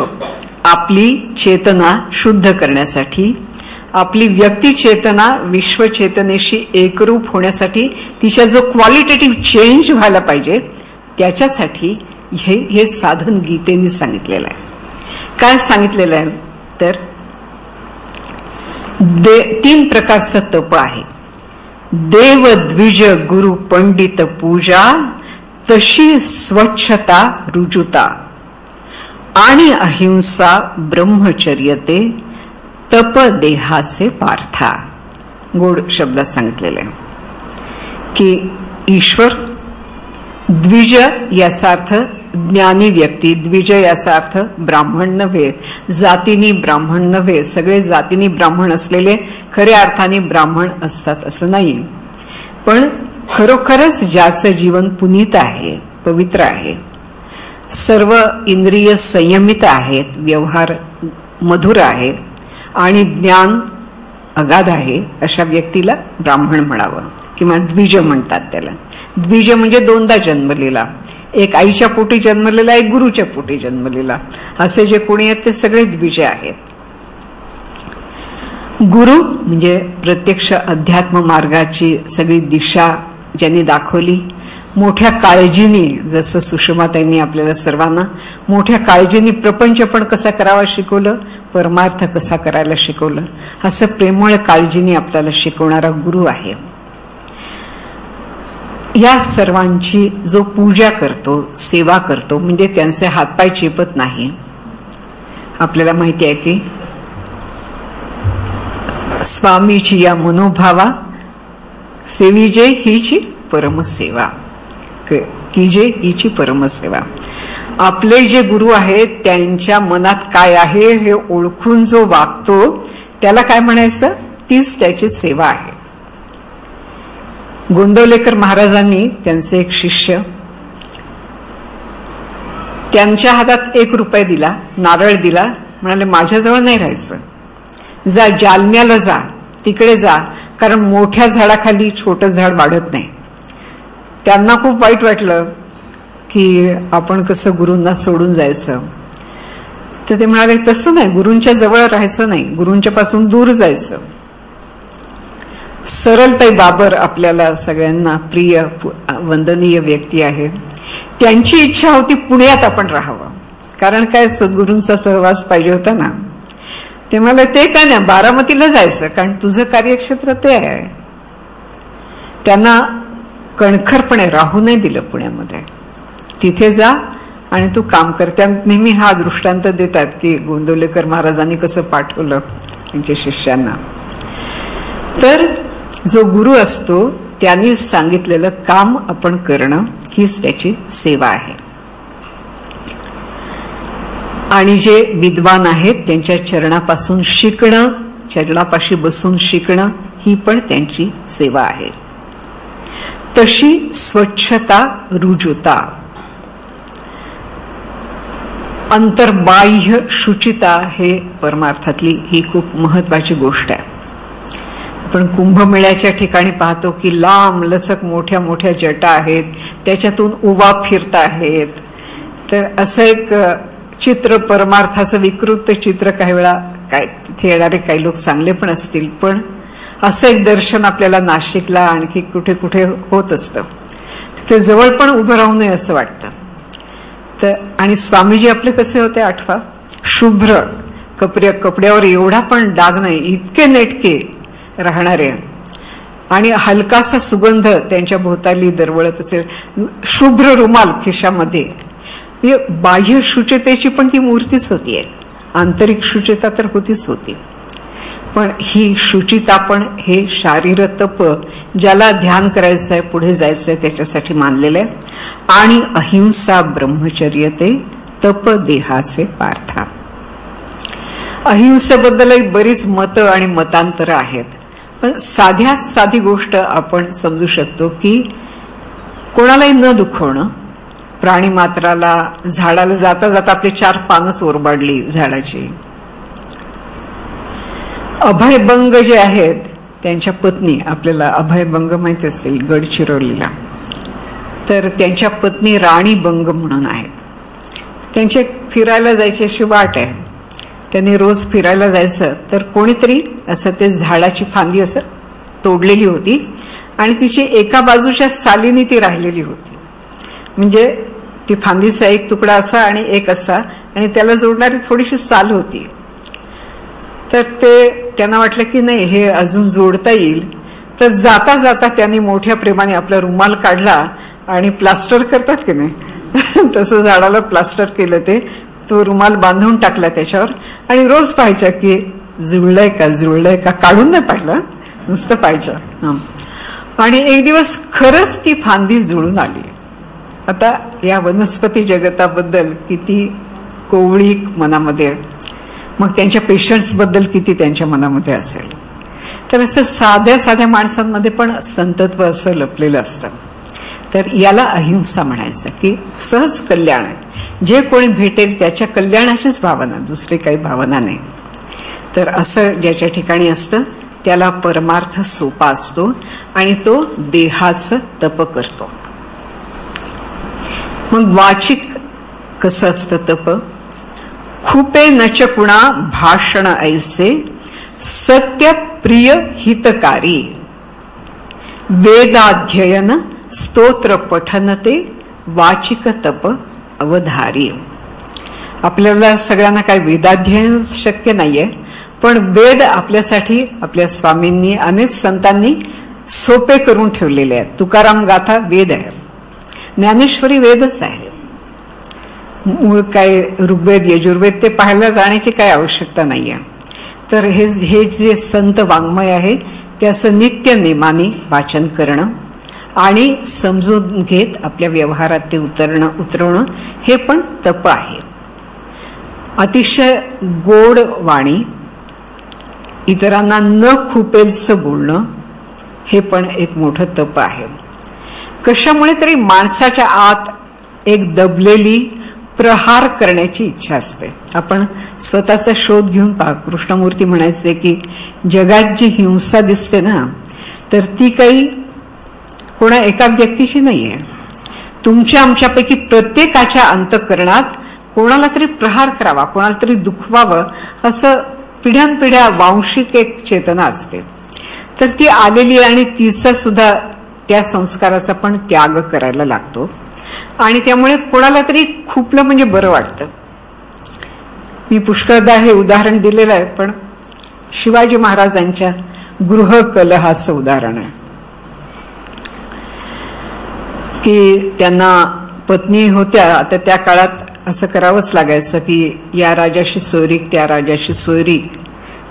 आपली चेतना शुद्ध करण्यासाठी, आपली व्यक्ती चेतना विश्वचेतनेशी एकरूप होण्यासाठी, तिच्या जो क्वालिटेटिव्ह चेंज व्हायला पाहिजे त्याच्यासाठी हे साधन गीतेने सांगितलेलं आहे. काय सांगितलेलं आहे तर 3 प्रकारचं तप आहे. देव, द्विज, गुरु, पंडित पूजा, तशी स्वच्छता, रुजुता आणि अहिंसा, ब्रह्मचर्य ते तप देहाचे पार्था. गोड शब्दात सांगितलेले की ईश्वर, द्विज याचा अर्थ ज्ञानी व्यक्ती, द्विज याचा अर्थ ब्राह्मण नव्हे, जातीनी ब्राह्मण नव्हे, सगळे जातीनी ब्राह्मण असलेले खऱ्या अर्थाने ब्राह्मण असतात असं नाही, पण खरोखरच ज्याचं जीवन पुनीत आहे, पवित्र आहे, सर्व इंद्रिय संयमित आहेत, व्यवहार मधुर आहे आणि ज्ञान अगाध आहे, अशा व्यक्तीला ब्राह्मण म्हणावं किंवा द्विज म्हणतात त्याला. द्विज म्हणजे 2दा जन्मलेला, एक आईच्या पोटी जन्मलेला, एक गुरुच्या पोटी जन्मलेला, असे जे कोणी आहेत ते सगळे द्विज आहेत. गुरु म्हणजे प्रत्यक्ष अध्यात्म मार्गाची सगळी दिशा ज्यांनी दाखवली, मोठ्या काळजीने, जसं सुषमाताईंनी आपल्याला सर्वांना मोठ्या काळजीने प्रपंच पण कसा करावा शिकवलं, परमार्थ कसा करायला शिकवलं, असं प्रेमळ काळजीने आपल्याला शिकवणारा गुरु आहे. या सर्वांची जो पूजा करतो, सेवा करतो, म्हणजे त्यांचे हातपाय चेपत नाही. आपल्याला माहिती आहे की स्वामीची या मनोभावा सेविजे हीची परमसेवा, कीजे हीची परमसेवा. आपले जे गुरु आहेत त्यांच्या मनात काय आहे हे ओळखून जो वागतो त्याला काय म्हणायचं, तीच त्याची सेवा आहे. गोंदवलेकर महाराजांनी त्यांचे एक शिष्य, त्यांच्या हातात 1 रुपया दिला, नारळ दिला, म्हणाले माझ्याजवळ नाही राहायचं, जा जालन्याला जा, तिकडे जा, कारण मोठ्या झाडाखाली छोटं झाड वाढत नाही. त्यांना खूप वाईट वाटलं की आपण कसं गुरूंना सोडून जायचं. तर ते म्हणाले तसं नाही, गुरूंच्या जवळ राहायचं नाही, गुरूंच्या पासून दूर जायचं. सरलताई बाबर आपल्याला सगळ्यांना प्रिय वंदनीय व्यक्ती आहे, त्यांची इच्छा होती पुण्यात आपण राहावं, कारण काय सद्गुरूंचा सहवास पाहिजे होता ना. ते मला ते काय नाही, बारामतीला जायचं, कारण तुझं कार्यक्षेत्र ते आहे. त्यांना कणखरपणे राहू नाही दिलं पुण्यामध्ये, तिथे जा आणि तू काम कर. त्या नेहमी हा दृष्टांत देतात की गोंदवलेकर महाराजांनी कसं पाठवलं त्यांच्या शिष्यांना. तर जो गुरु असतो त्यांनी सांगितलेलं काम आपण करणं हीच त्याची सेवा आहे. आणि जे विद्वान आहेत त्यांच्या चरणापासून शिकणं, चरणापाशी बसून शिकणं ही पण त्यांची सेवा आहे. तशी स्वच्छता, रुजुता, अंतर्बाह्य शुचिता हे परमार्थातली ही खूप महत्वाची गोष्ट आहे. आपण कुंभमेळ्याच्या ठिकाणी पाहतो की लांब लचक मोठ्या मोठ्या जटा आहेत, त्याच्यातून उवा फिरत आहेत. तर असं एक चित्र, परमार्थाचं विकृत चित्र काही वेळा, काय तिथे येणारे काही लोक चांगले पण असतील, पण असं एक दर्शन आपल्याला नाशिकला आणखी कुठे कुठे होत असतं. तिथे जवळ पण उभं राहू नये असं वाटतं. तर आणि स्वामीजी आपले कसे होते आठवा, शुभ्र कपड्यावर एवढा पण डाग नाही, इतके नेटके राहणारे, आणि हलकासा सुगंध त्यांच्या भोवताली दरवळत असेल, शुभ्र रुमाल खिशामध्ये. बाह्य शुचितेची पण ती मूर्तीच होतीये, आंतरिक शुचिता तर होतीच होती. पण ही शुचिता पण हे शारीर तप, ज्याला ध्यान करायचं आहे, पुढे जायचं आहे, त्याच्यासाठी मानलेलं आहे. आणि अहिंसा ब्रह्मचर्य ते तप देहाचे पार्था. अहिंसेबद्दलही बरीच मतं आणि मतांतरं आहेत. पण साध्यात साधी गोष्ट आपण समजू शकतो की कोणालाही न दुखवणं, प्राणी मात्राला, झाडाला जाता जाता आपली 4 पानच ओरबाडली झाडाची. अभयभंग जे आहेत त्यांच्या पत्नी, आपल्याला अभयभंग माहिती असेल गडचिरोलीला, तर त्यांच्या पत्नी राणी बंग म्हणून आहेत. त्यांचे फिरायला जायची अशी वाट आहे. त्यांनी रोज फिरायला जायचं तर कोणीतरी असं ते झाडाची फांदी असं तोडलेली होती आणि तिची एका बाजूच्या सालीने ती राहिलेली होती. म्हणजे ती फांदीचा एक तुकडा असा आणि एक असा, आणि त्याला जोडणारी थोडीशी साल होती. तर त्यांना वाटलं की नाही, हे अजून जोडता येईल. तर जाता जाता त्यांनी मोठ्या प्रेमाने आपला रुमाल काढला आणि प्लास्टर करतात की नाही तसं झाडाला प्लास्टर केलं. तो रुमाल बांधून टाकला त्याच्यावर आणि रोज पाहायच्या की जुळलंय का, काढून नाही पाहिलं, नुसतं पाहायचं. आणि एक दिवस खरंच ती फांदी जुळून आली. आता या वनस्पती जगताबद्दल किती कोवळीक मनामध्ये, मग त्यांच्या पेशंट्स बद्दल किती त्यांच्या मनामध्ये असेल. तर असं साध्या साध्या माणसांमध्ये पण संतत्व असं लपलेलं असतं. तर याला अहिंसा म्हणायचं की सहज कल्याण आहे. जे कोणी भेटेल त्याच्या कल्याणाचीच भावना, दुसरी काही भावना नाही. तर असं ज्याच्या ठिकाणी असतं त्याला परमार्थ सोपा असतो आणि तो देहाचं तप करतो. मग वाचिक कसं असतं तप, खूपे नच कुणा भाषण ऐसे सत्य प्रिय हितकारी, वेदाध्ययन स्तोत्र पठन ते वाचिक तप अवधारी. आपल्याला सगळ्यांना काय वेदाध्ययन शक्य नाहीये, पण वेद आपल्यासाठी आपल्या स्वामींनी, अनेक संतांनी सोपे करून ठेवलेले आहेत. तुकाराम गाथा वेद आहे, ज्ञानेश्वरी वेदच आहे. मूळ काय ऋग्वेद यजुर्वेद ते पाहायला जाण्याची काय आवश्यकता नाहीये. तर हे जे संत वाङ्मय आहे त्याचं नित्य नेमाने वाचन करणं आणि समजून घेत आपल्या व्यवहारात ते उतरवणं हे पण तप आहे. अतिशय गोड वाणी, इतरांना न खुपेलचं बोलणं हे पण एक मोठं तप आहे. कशामुळे तरी माणसाच्या आत एक दबलेली प्रहार करण्याची इच्छा असते. आपण स्वतःचा शोध घेऊन पहा. कृष्णमूर्ती म्हणायचे की जगात जी हिंसा दिसते ना, तर ती काही कोणा एका व्यक्तीची नाहीये. तुमच्या आमच्यापैकी प्रत्येकाच्या अंतःकरणात कोणाला तरी प्रहार करावा, कोणाला तरी दुखवावं, असं पिढ्यानपिढ्या वांशिक एक चेतना असते. तर ती आलेली आणि तिचा सुद्धा त्या संस्काराचा पण त्याग करायला लागतो आणि त्यामुळे कोणाला तरी खुपलं म्हणजे बरं वाटतं. मी पुष्कळदा हे उदाहरण दिलेलं आहे, पण शिवाजी महाराजांच्या गृहकलहाचं उदाहरण आहे की त्यांना पत्नी होत्या, आता त्या काळात असं करावंच लागायचं की या राजाशी सोयरीक त्या राजाशी सोयरीक,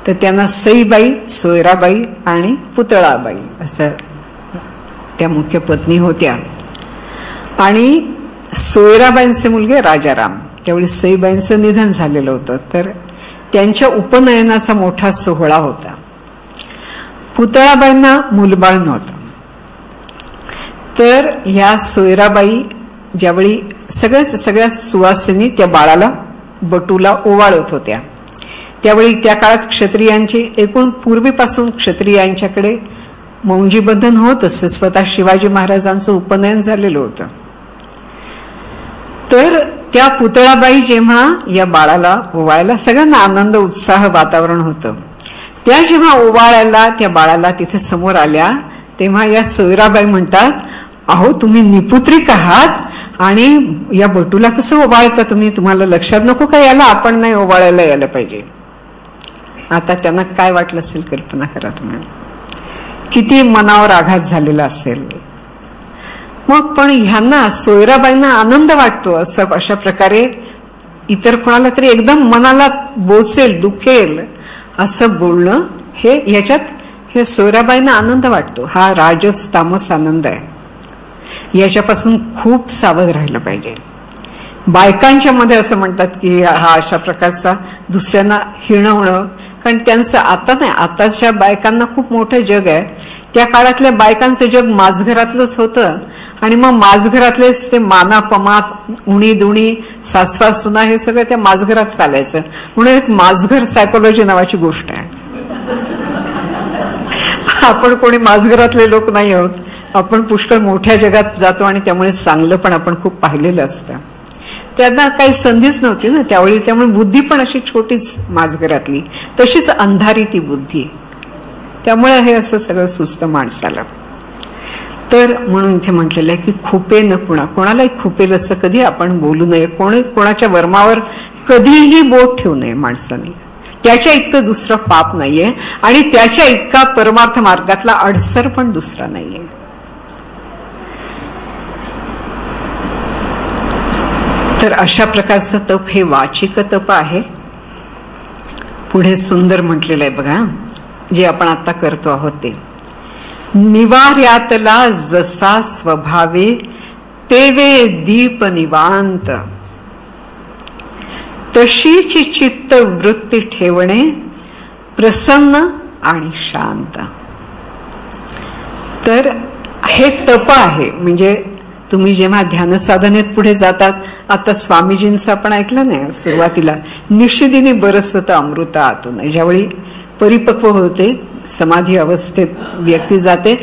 तर त्यांना सईबाई, सोयराबाई आणि पुतळाबाई असं त्या मुख्य पत्नी होत्या. आणि सोयराबाईंचे मुलगे राजाराम, त्यावेळी सईबाईंचं निधन झालेलं होतं, तर त्यांच्या उपनयनाचा मोठा सोहळा होता. पुतळाबाईंना मुलबाळ नव्हतं, तर या सोयराबाई ज्यावेळी सगळ्या सुवासिनी त्या बाळाला बटूला ओवाळत होत्या, त्यावेळी त्या काळात क्षत्रियांची एकूण पूर्वीपासून क्षत्रियांच्याकडे मौंजी बंधन होत असते. स्वतः शिवाजी महाराजांचं उपनयन झालेलं होतं. तर त्या पुतळाबाई जेव्हा या बाळाला ओवाळायला, सगळ्यांना आनंद उत्साह वातावरण होतं, त्या जेव्हा ओवाळायला त्या बाळाला तिथे समोर आल्या, तेव्हा या सोयराबाई म्हणतात, अहो तुम्ही निपुत्रिक आहात आणि या बटूला कसं ओवाळता तुम्ही, तुम्हाला लक्षात नको का याला आपण नाही ओवाळायला यायला पाहिजे. आता त्यांना काय वाटलं असेल कल्पना करा तुम्ही, किती मनावर आघात झालेला असेल. मग पण ह्यांना सोयराबाईंना आनंद वाटतो असं अशा प्रकारे इतर कोणाला तरी एकदम मनाला बोचेल, दुखेल असं बोलणं, हे याच्यात हे सोयराबाईंना आनंद वाटतो. हा राजस तामस आनंद आहे, याच्यापासून खूप सावध राहिलं पाहिजे. बायकांच्या मध्ये असं म्हणतात की हा अशा प्रकारचा दुसऱ्यांना हिणवणं, कारण त्यांचं आता नाही, आताच्या बायकांना खूप मोठं जग आहे. त्या काळातल्या बायकांचं जग माझघरातलंच होतं आणि मग माझघरातलेच ते मानापमात, उणी दुणी, सासवा सुना हे सगळं त्या माझघरात चालायचं. म्हणून एक माझघर सायकोलॉजी नावाची गोष्ट आहे. आपण कोणी माझघरातले लोक नाही आहोत, आपण पुष्कळ मोठ्या जगात जातो आणि त्यामुळे चांगलं पण आपण खूप पाहिलेलं असतं. त्यांना काही संधीच नव्हती ना त्यावेळी, त्यामुळे बुद्धी पण अशी छोटीच माझघरातली, तशीच अंधारी ती बुद्धी, त्यामुळे हे असं सगळं सुचतं माणसाला. तर म्हणून इथे म्हटलेलं आहे की खुपे न कोणालाही खुपेल असं कधी आपण बोलू नये, कोणाच्या वर्मावर कधीही बोट ठेवू नये माणसाने. त्याच्या इतकं दुसरं पाप नाहीये आणि त्याच्या इतका परमार्थ मार्गातला अडसर पण दुसरा नाहीये. तर अशा प्रकारचं तप हे वाचिक तप आहे. पुढे सुंदर म्हटलेलं आहे बघा, जे आपण आता करतो आहोत ते, निवार्यातला जसा स्वभावे तेवे दीप निवांत, तशीची चित्त वृत्ती ठेवणे प्रसन्न आणि शांत. तर हे तप आहे. म्हणजे तुम्ही जेव्हा ध्यान साधनेत पुढे जातात, आता स्वामीजींचं आपण ऐकलं नाही सुरुवातीला, निशिदिनी बरसत अमृत आतून, ज्यावेळी परिपक्व होते, समाधी अवस्थेत व्यक्ती जाते,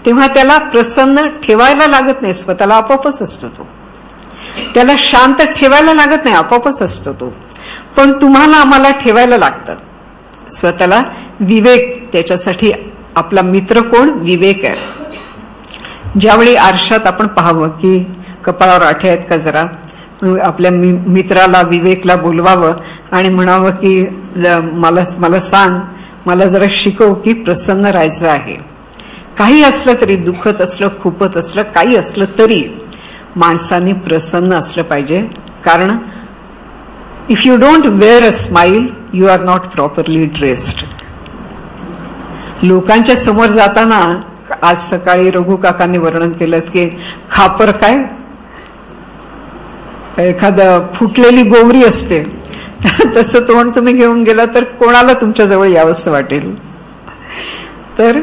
तेव्हा त्याला प्रसन्न ठेवायला लागत नाही, स्वतःला आपोआपच असतो तो. त्याला शांत ठेवायला लागत नाही, आपोआपच असतो तो. पण तुम्हाला आम्हाला ठेवायला लागतं स्वतःला. विवेक, त्याच्यासाठी आपला मित्र कोण? विवेक आहे. ज्यावेळी आरशात आपण पाहावं की कपाळावर आठे आहेत का जरा, आपल्या मित्राला विवेकला बोलवावं आणि म्हणावं की मला सांग, मला जरा शिकव की प्रसन्न राहायचं आहे. काही असलं तरी, दुखत असलं, खूपत असलं, काही असलं तरी माणसाने प्रसन्न असलं पाहिजे. कारण if you don't wear a smile you are not properly dressed. लोकांच्या समोर जाताना, आज सकाळी रघु काकांनी वर्णन केलं की खापर काय, एखादं फुटलेली गोवरी असते तसं तोंड तुम्ही घेऊन गेला तर कोणाला तुमच्या जवळ यावंसं वाटेल. तर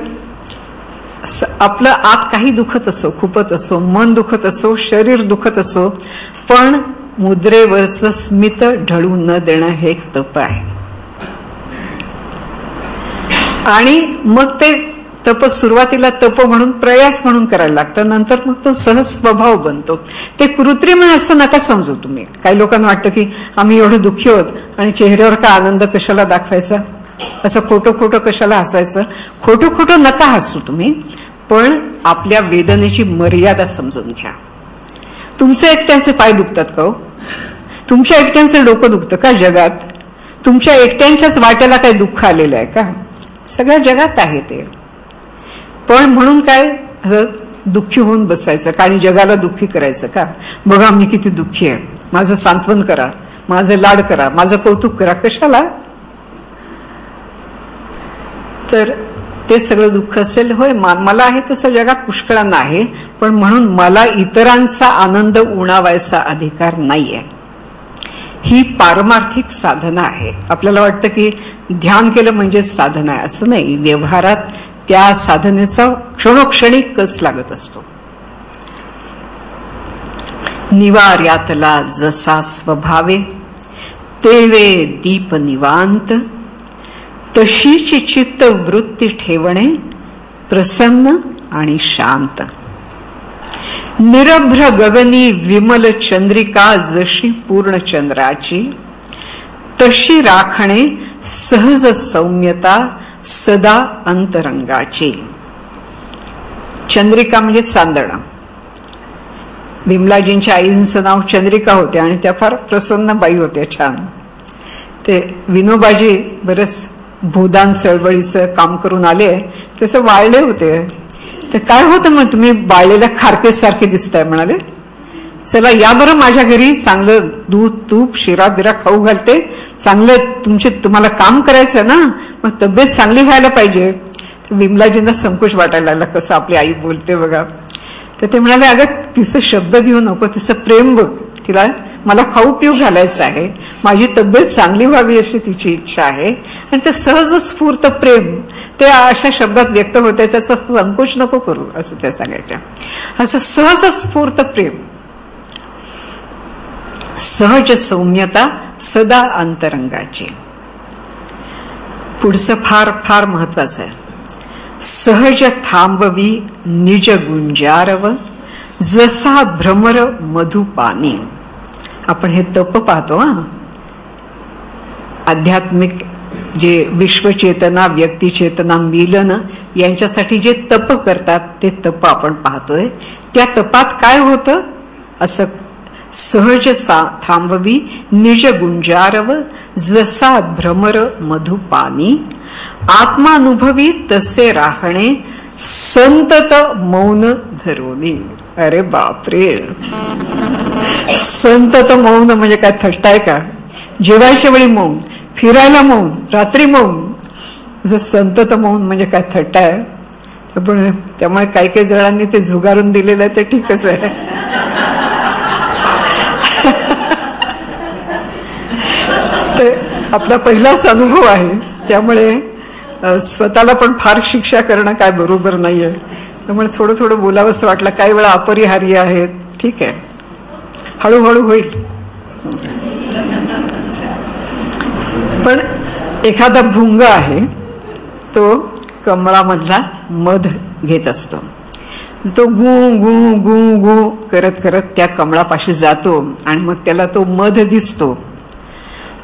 आपलं आत काही दुखत असो, खूपत असो, मन दुखत असो, शरीर दुखत असो, पण मुद्रेवरचं स्मित ढळू न देणं हे एक तप आहे. आणि मग ते तप सुरुवातीला तप म्हणून, प्रयास म्हणून करायला लागतं, नंतर मग तो सहज स्वभाव बनतो. ते कृत्रिम आहे असं नका समजू तुम्ही. काही लोकांना वाटतं की आम्ही एवढं दुःखी आहोत आणि चेहऱ्यावर का आनंद कशाला दाखवायचा, असं खोटं कशाला हसायचं. खोटं नका हसू तुम्ही, पण आपल्या वेदनेची मर्यादा समजून घ्या. तुमचे एकट्यांचे पाय दुखतात का हो? तुमच्या एकट्यांचे डोकं दुखतं का जगात? तुमच्या एकट्यांच्याच वाट्याला काही दुःख आलेलं आहे का? सगळ्या जगात आहे ते. पण म्हणून काय, दुःखी होऊन बसायचं का आणि जगाला दुःखी करायचं का? बघा मी किती दुःखी आहे, माझं सांत्वन करा, माझं लाड करा, माझं कौतुक करा. कशाला? तर ते सगळं दुःख असेल. होय, मला आहे तसं जगात पुष्कळांना आहे, पण म्हणून मला इतरांचा आनंद उणावायचा अधिकार नाहीये. ही पारमार्थिक साधना आहे. आपल्याला वाटतं की ध्यान केलं म्हणजे साधना आहे, असं नाही. व्यवहारात त्या साधनेचा क्षणोक्षणी कस लागत असतो. निवार्यातला जसा स्वभावे तेवे दीप निवांत, तशीच चित्त वृत्ती ठेवणे प्रसन्न आणि शांत. निरभ्र गगनी विमल चंद्रिका जशी पूर्ण चंद्राची, तशी राखणे सहज सौम्यता सदा अंतरंगाची. चंद्रिका म्हणजे चांदणा. विमलाजींच्या आईंचं नाव चंद्रिका होते आणि त्या फार प्रसन्न बाई होत्या, छान. ते विनोबाजी बरंच भूदान चळवळीचं काम करून आले, तसं वाळले होते. तर काय होतं मग, तुम्ही बाळलेल्या खारकेसारखे दिसताय. म्हणाले चला या बरं माझ्या घरी, चांगलं दूध तूप शिरा बिरा खाऊ घालते, चांगलं तुम्हाला काम करायचं ना, मग तब्येत चांगली व्हायला पाहिजे. विमलाजींना संकोच वाटायला लागला, कसं आपली आई बोलते बघा. तर ते म्हणाले अगं तिचं शब्द घेऊ नको, तिचं प्रेम बघ, तिला मला खाऊ पिऊ घालायचं आहे, माझी तब्येत चांगली व्हावी अशी तिची इच्छा आहे. आणि ते सहज स्फूर्त प्रेम ते अशा शब्दात व्यक्त होते, त्याचा संकोच नको करू असं त्या सांगायच्या. असं सहज स्फूर्त प्रेम, सहज सौम्यता सदा अंतरंगाची. पुढचं फार फार महत्वाचं आहे. सहज थांबवी निज गुंजारव, जसा भ्रमर मधुपानी. आपण हे तप पाहतो. आध्यात्मिक जे विश्वचेतना व्यक्तिचेतना मिलन यांच्यासाठी जे तप करतात ते तप आपण पाहतोय. त्या तपात काय होतं? असं सहज थांबवी निज गुंजारव, जसा भ्रमर मधुपानी. आत्मानुभवी तसे राहणे, संतत मौन धरोनी. अरे बापरे, संतत मौन म्हणजे काय थट्टा आहे का? जेवायच्या वेळी मौन, फिरायला मौन, रात्री मौन. संतत मौन म्हणजे काय थट्टा आहे? पण त्यामुळे काही काही जणांनी ते झुगारून दिलेलं आहे, ते ठीकच आहे. ते आपला पहिलाच अनुभव आहे, त्यामुळे स्वतःला पण फार शिक्षा करणं काय बरोबर नाहीये. त्यामुळे थोडं थोडं बोलावंसं वाटलं. काही वेळा अपरिहार्य आहेत, ठीक आहे, हळूहळू होईल. पण एखादा भुंग आहे, तो कमळामधला मध घेत असतो. तो गू गू गू गू करत करत त्या कमळापाशी जातो आणि मग त्याला तो मध दिसतो.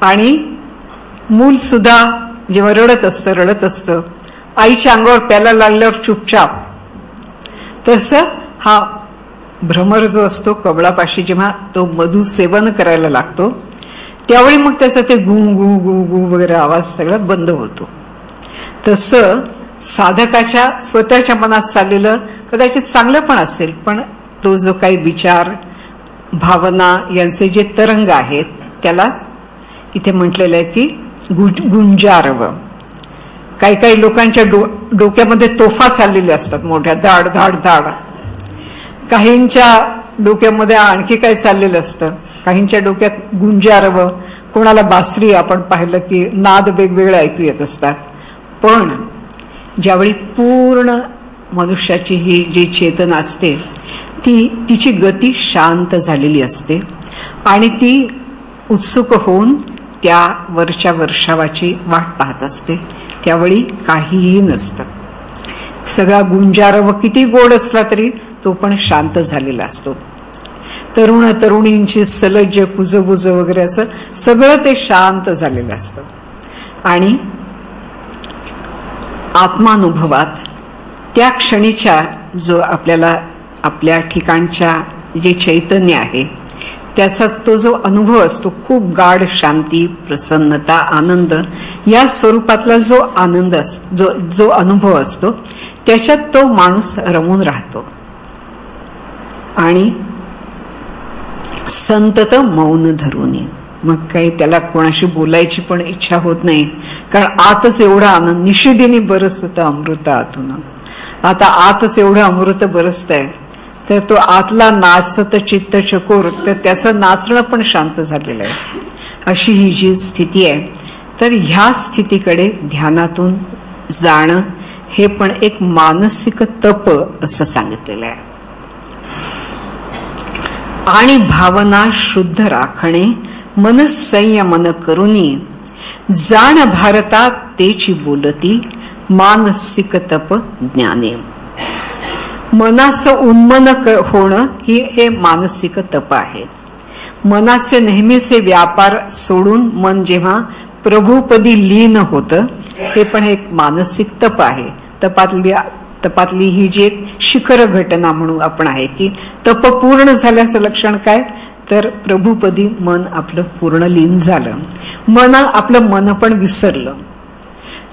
आणि मूल सुद्धा जेव्हा रडत असतं, आईच्या अंगावर प्यायला लागल्यावर चुपचाप, तसं हा भ्रमर जो असतो कमळापाशी जेव्हा तो मधु सेवन करायला लागतो, त्यावेळी मग त्याचा ते गू गू गू गू वगैरे आवाज सगळा बंद होतो. तसं साधकाच्या स्वतःच्या मनात चाललेलं कदाचित चांगलं पण असेल, पण तो जो काही विचार भावना यांचे जे तरंग आहेत त्याला इथे म्हटलेलं आहे की गुंजारव. काही काही लोकांच्या डोक्यामध्ये तोफा चाललेल्या असतात मोठ्या, धाड धाड धाड. काहींच्या डोक्यामध्ये आणखी काय चाललेलं असतं, काहींच्या डोक्यात गुंजारव, कोणाला बासरी. आपण पाहिलं की नाद वेगवेगळे ऐकू येत असतात. पण ज्यावेळी पूर्ण मनुष्याची ही जी चेतना असते तिची गती शांत झालेली असते आणि ती उत्सुक होऊन त्या वरच्या वर्षावाची वाट पाहत असते. त्यावेळी काहीही नसतं. सगळा गुंजारव किती गोड असला तरी तो पण शांत झालेला असतो. तरुण तरुणींची सलज्ज कुजबुज वगैरे असं सगळं ते शांत झालेलं असतं. आणि आत्मानुभवात त्या क्षणीच्या जो आपल्याला आपल्या ठिकाणच्या जे चैतन्य आहे त्याचा तो जो अनुभव असतो, खूप गाढ शांती, प्रसन्नता, आनंद या स्वरूपातला जो आनंद जो अनुभव असतो, त्याच्यात तो माणूस रमून राहतो. आणि संतत मौन धरूनी. मग काही त्याला कोणाशी बोलायची पण इच्छा होत नाही, कारण आतच एवढा आनंद. निशिदिनी बरसत अमृत आतून. आता आतच एवढं अमृत बरसतंय, तर तो आतला नाचत चित्त चकोर, तर त्याचं नाचणं पण शांत झालेलं आहे. अशी ही जी स्थिती आहे, तर ह्या स्थितीकडे ध्यानातून जाणं हे पण एक मानसिक तप असं सांगितलेलं आहे. आणि भावना शुद्ध राखणे मन संयमन करुनी, जाण भारतात तेची बोलती मानसिक तप ज्ञाने. मनाचं उन्मन होणं हे मानसिक तप आहे. मनाचे नेहमीचे व्यापार सोडून मन जेव्हा प्रभुपदी लीन होतं, हे पण एक मानसिक तप आहे. तपातली ही जी एक शिखर घटना म्हणून आपण आहे की तप पूर्ण झाल्याचं लक्षण काय, तर प्रभुपदी मन आपलं पूर्ण लीन झालं. आपलं मन पण विसरलं.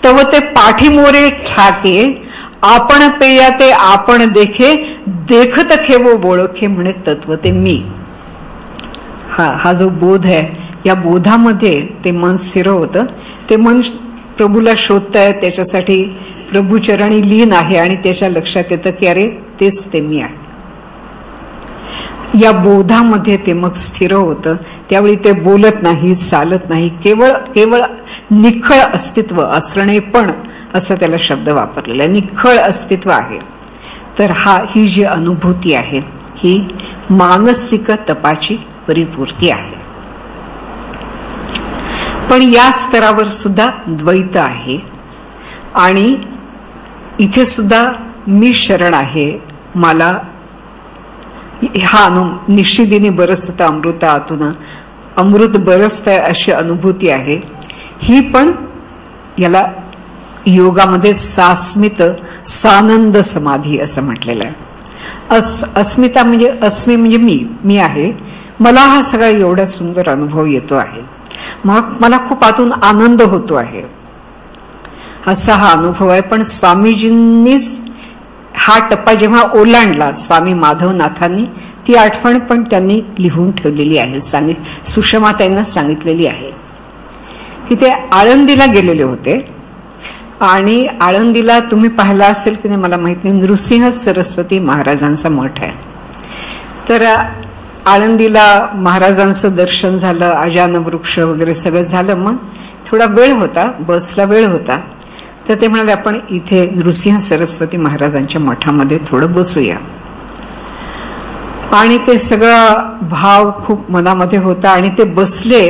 तव ते पाठीमोरे ठाके आपण पेया ते आपण देखे, देखत खेवो बोळखे म्हणे तत्व ते मी. हा जो बोध आहे, या बोधामध्ये ते मन स्थिर होतं. ते मन प्रभूला शोधतंय, त्याच्यासाठी प्रभूचरणी लीन आहे आणि त्याच्या लक्षात येतं की अरे तेच ते मी आहे. या बोधामध्ये ते मग स्थिर होतं. त्यावेळी ते बोलत नाही, चालत नाही, केवळ निखळ अस्तित्व, असणे पण असं त्याला शब्द वापरलेला आहे. निखळ अस्तित्व आहे. तर ही जी अनुभूती आहे, ही मानसिक तपाची परिपूर्ती आहे. पण या स्तरावर सुद्धा द्वैत आहे आणि इथे सुद्धा मी शरण आहे, मला हा निशिदिनी बरसत अमृत आतून, अमृत बरसतंय अशी अनुभूती आहे. ही पण याला योगामध्ये सास्मित सानंद समाधी असं म्हटलेलं आहे. अस्मिता म्हणजे अस्मी म्हणजे मी आहे, मला हा सगळा एवढा सुंदर अनुभव येतो आहे, मग मला खूप आतून आनंद होतो आहे, असा हा अनुभव आहे. पण स्वामीजींनीच हा टप्पा जेव्हा ओलांडला, स्वामी माधवनाथांनी, ती आठवण पण त्यांनी लिहून ठेवलेली आहे. सुषमाताईंना सांगितलेली आहे की ते आळंदीला गेलेले होते आणि आळंदीला तुम्ही पाहिला असेल की नाही मला माहित नाही, नृसिंह सरस्वती महाराजांचा मठ आहे. तर आळंदीला महाराजांचं दर्शन झालं, अजान वृक्ष वगैरे सगळं झालं. मग थोडा वेळ होता, बसला वेळ होता, तर ते म्हणाले आपण इथे नृसिंह सरस्वती महाराजांच्या मठामध्ये थोडं बसूया. आणि ते सगळं भाव खूप मनामध्ये होता आणि ते बसले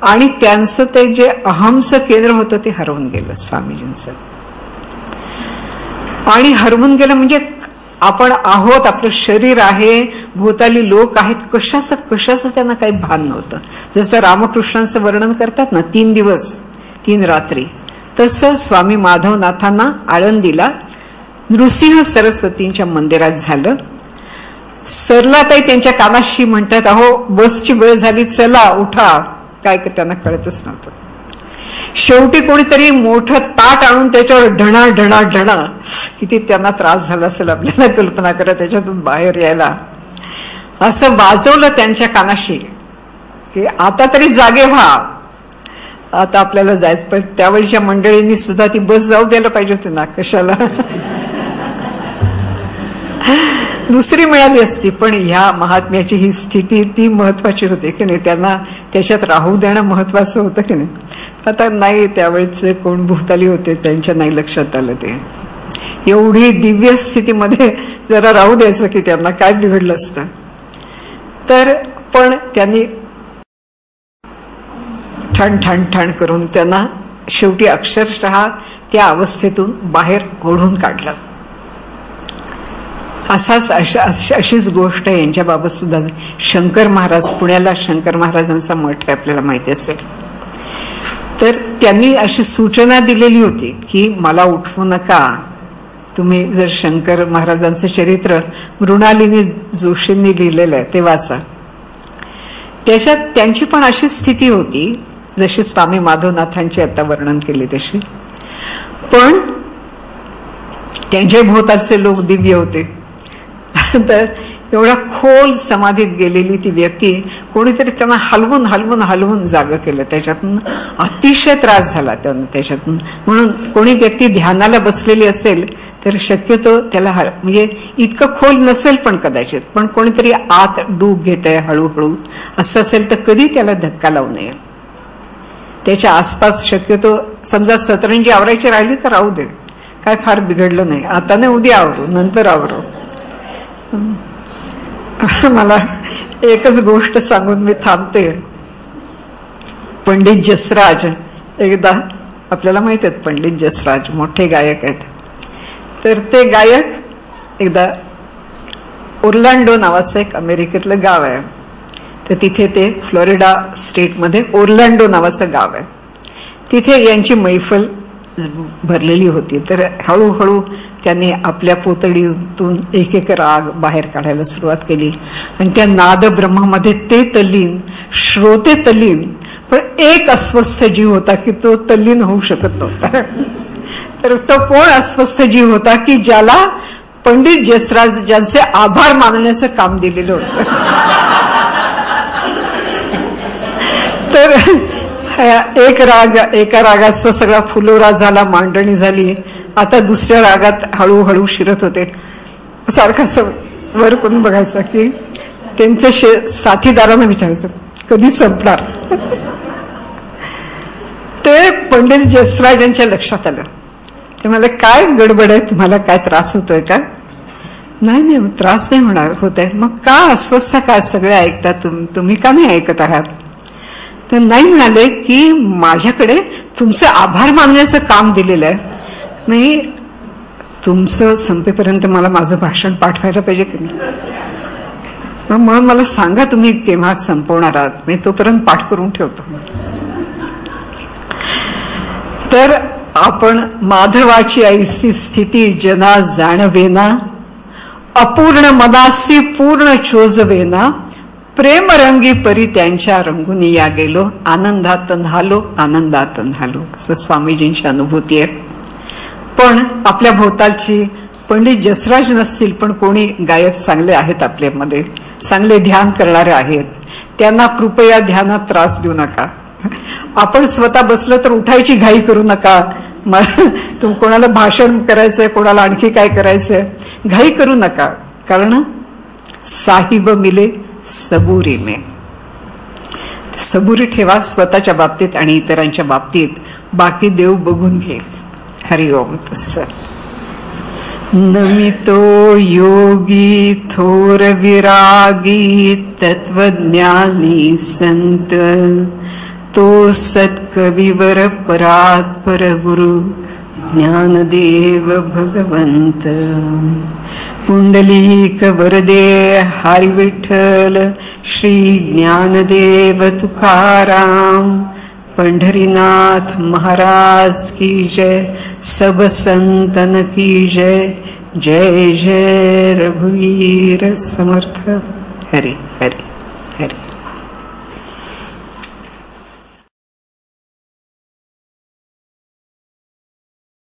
आणि त्यांचं ते जे अहमचं केंद्र होतं ते हरवून गेलं स्वामीजींचं. आणि हरवून गेलं म्हणजे आपण आहोत, आपलं शरीर आहे, भोवताली लोक आहेत, कशाचं त्यांना काही भान नव्हतं. जसं रामकृष्णांचं वर्णन करतात ना, 3 दिवस 3 रात्री, तसं स्वामी माधवनाथांना आळंदीला नृसिंह सरस्वतींच्या मंदिरात झालं. सरलाताई त्यांच्या कानाशी म्हणतात, अहो बसची वेळ झाली, चला उठा. काय त्यांना कळतच नव्हतं. शेवटी कोणीतरी मोठं ताट आणून त्याच्यावर ढणा ढणा ढणा, किती त्यांना त्रास झाला असेल आपल्याला कल्पना करा त्याच्यातून बाहेर यायला. असं वाजवलं त्यांच्या कानाशी की आता तरी जागे व्हा, आता आपल्याला जायचं. पण त्यावेळीच्या मंडळींनी सुद्धा ती बस जाऊ द्यायला पाहिजे होती ना, कशाला दुसरी मिळाली असती. पण ह्या महात्म्याची ही स्थिती ती महत्वाची होती की नाही, त्यांना त्याच्यात राहू देणं महत्वाचं होतं की नाही. आता नाही, त्यावेळेचे कोण भूताली होते त्यांच्या नाही लक्षात आलं. ते एवढी दिव्य स्थितीमध्ये जरा राहू द्यायचं की त्यांना काय बिघडलं असतं. तर पण त्यांनी ठण ठण ठण करून त्यांना शेवटी अक्षरशः त्या अवस्थेतून बाहेर ओढून काढलं. अशीच गोष्ट यांच्याबाबत सुद्धा शंकर महाराज, पुण्याला शंकर महाराजांचा मठ आहे, आपल्याला माहिती असेल. तर त्यांनी अशी सूचना दिलेली होती की मला उठवू नका, तुम्ही जर शंकर महाराजांचं चरित्र मृणालिनी जोशींनी लिहिलेलं आहे ते वाचा. त्याच्यात त्यांची पण अशी स्थिती होती जशी स्वामी माधवनाथांची आता वर्णन केली तशी. पण त्यांच्या भोवतालचे लोक दिव्य होते तर एवढा खोल समाधीत गेलेली ती व्यक्ती, कोणीतरी त्यांना हलवून हलवून हलवून जागं केलं. त्याच्यातून अतिशय त्रास झाला त्यांना त्याच्यातून. म्हणून कोणी व्यक्ती ध्यानाला बसलेली असेल तर शक्यतो त्याला म्हणजे इतकं खोल नसेल पण कदाचित, पण कोणीतरी आत डूब घेत आहे हळूहळू असं असेल तर कधी त्याला धक्का लावू नये. त्याच्या आसपास शक्यतो समजा सतरंजी आवरायची राहिली तर राहू दे, काय फार बिघडलं नाही, आता नाही उद्या आवरू, नंतर आवरू. मला एकच गोष्ट सांगून मी थांबते. पंडित जसराज, एकदा आपल्याला माहित आहेत पंडित जसराज मोठे गायक आहेत. तर ते गायक एकदा ओर्लांडो नावाचं एक अमेरिकेतलं गाव आहे, तर तिथे ते फ्लोरिडा स्टेटमध्ये ओर्लांडो नावाचं गाव आहे. तिथे यांची मैफल भरलेली होती. तर हळूहळू त्यांनी आपल्या पोतडीतून एक एक राग बाहेर काढायला सुरुवात केली आणि त्या नाद ब्रह्मामध्ये ते तल्लीन, श्रोते तल्लीन, पण एक अस्वस्थ जीव होता की तो तल्लीन होऊ शकत नव्हता. तर तो कोण अस्वस्थ जीव होता की ज्याला पंडित जसराज ज्यांचे आभार मानण्याचं काम दिलेलं होतं. तर एका रागाचा सगळा फुलोरा झाला, मांडणी झाली. आता दुसऱ्या रागात हळूहळू शिरत होते. सारखं असं वर करून बघायचं की त्यांच्या साथीदारांना विचारायचं कधी संपणार. ते पंडित जसराज यांच्या लक्षात आलं. ते मला काय गडबड आहे, तुम्हाला काय त्रास होतोय का? नाही नाही त्रास नाही होणार होत आहे. मग का अस्वस्थ काय, सगळे ऐकतात, तुम्ही का नाही ऐकत आहात? तर नाही म्हणाले की माझ्याकडे तुमचे आभार मानण्याचं काम दिलेलं आहे, मी तुमचं संपेपर्यंत मला माझं भाषण पाठवायला पाहिजे की नाही, म्हणून मला सांगा तुम्ही केव्हा संपवणार आहात, मी तोपर्यंत पाठ करून ठेवतो. तर आपण माधवाची ऐसी स्थिती जना जाणवेना, अपूर्ण मनासी पूर्ण चोजवेना, प्रेम रंगी परी त्यांच्या रंगुनी या गेलो, आनंदात न्हालो आनंदात न्हालो, असं स्वामीजींची अनुभूती आहे. पण आपल्या भोवतालची पंडित जसराज नसतील पण कोणी गायक चांगले आहेत आपल्यामध्ये, चांगले ध्यान करणारे आहेत, त्यांना कृपया ध्यानात त्रास देऊ नका. आपण स्वतः बसलो तर उठायची घाई करू नका. तुम कोणाला भाषण करायचंय, कोणाला आणखी काय करायचंय, घाई करू नका. कारण साहिब मिले सबुरी में, सबुरी ठेवा स्वतःच्या बाबतीत आणि इतरांच्या बाबतीत, बाकी देव बघून घेईल. हरिओम तस्सत्. नमितो योगी थोर विरागी तत्वज्ञानी संत, तो सत्कविवर परात्पर गुरु ज्ञानदेव भगवंत. पुंडलीक वरदे हरी विठ्ठल, श्री ज्ञानदेव तुकाराम, पंढरीनाथ महाराज की जय, सब संतन की जय. जय जय रघुवीर समर्थ. हरि हरि हरि.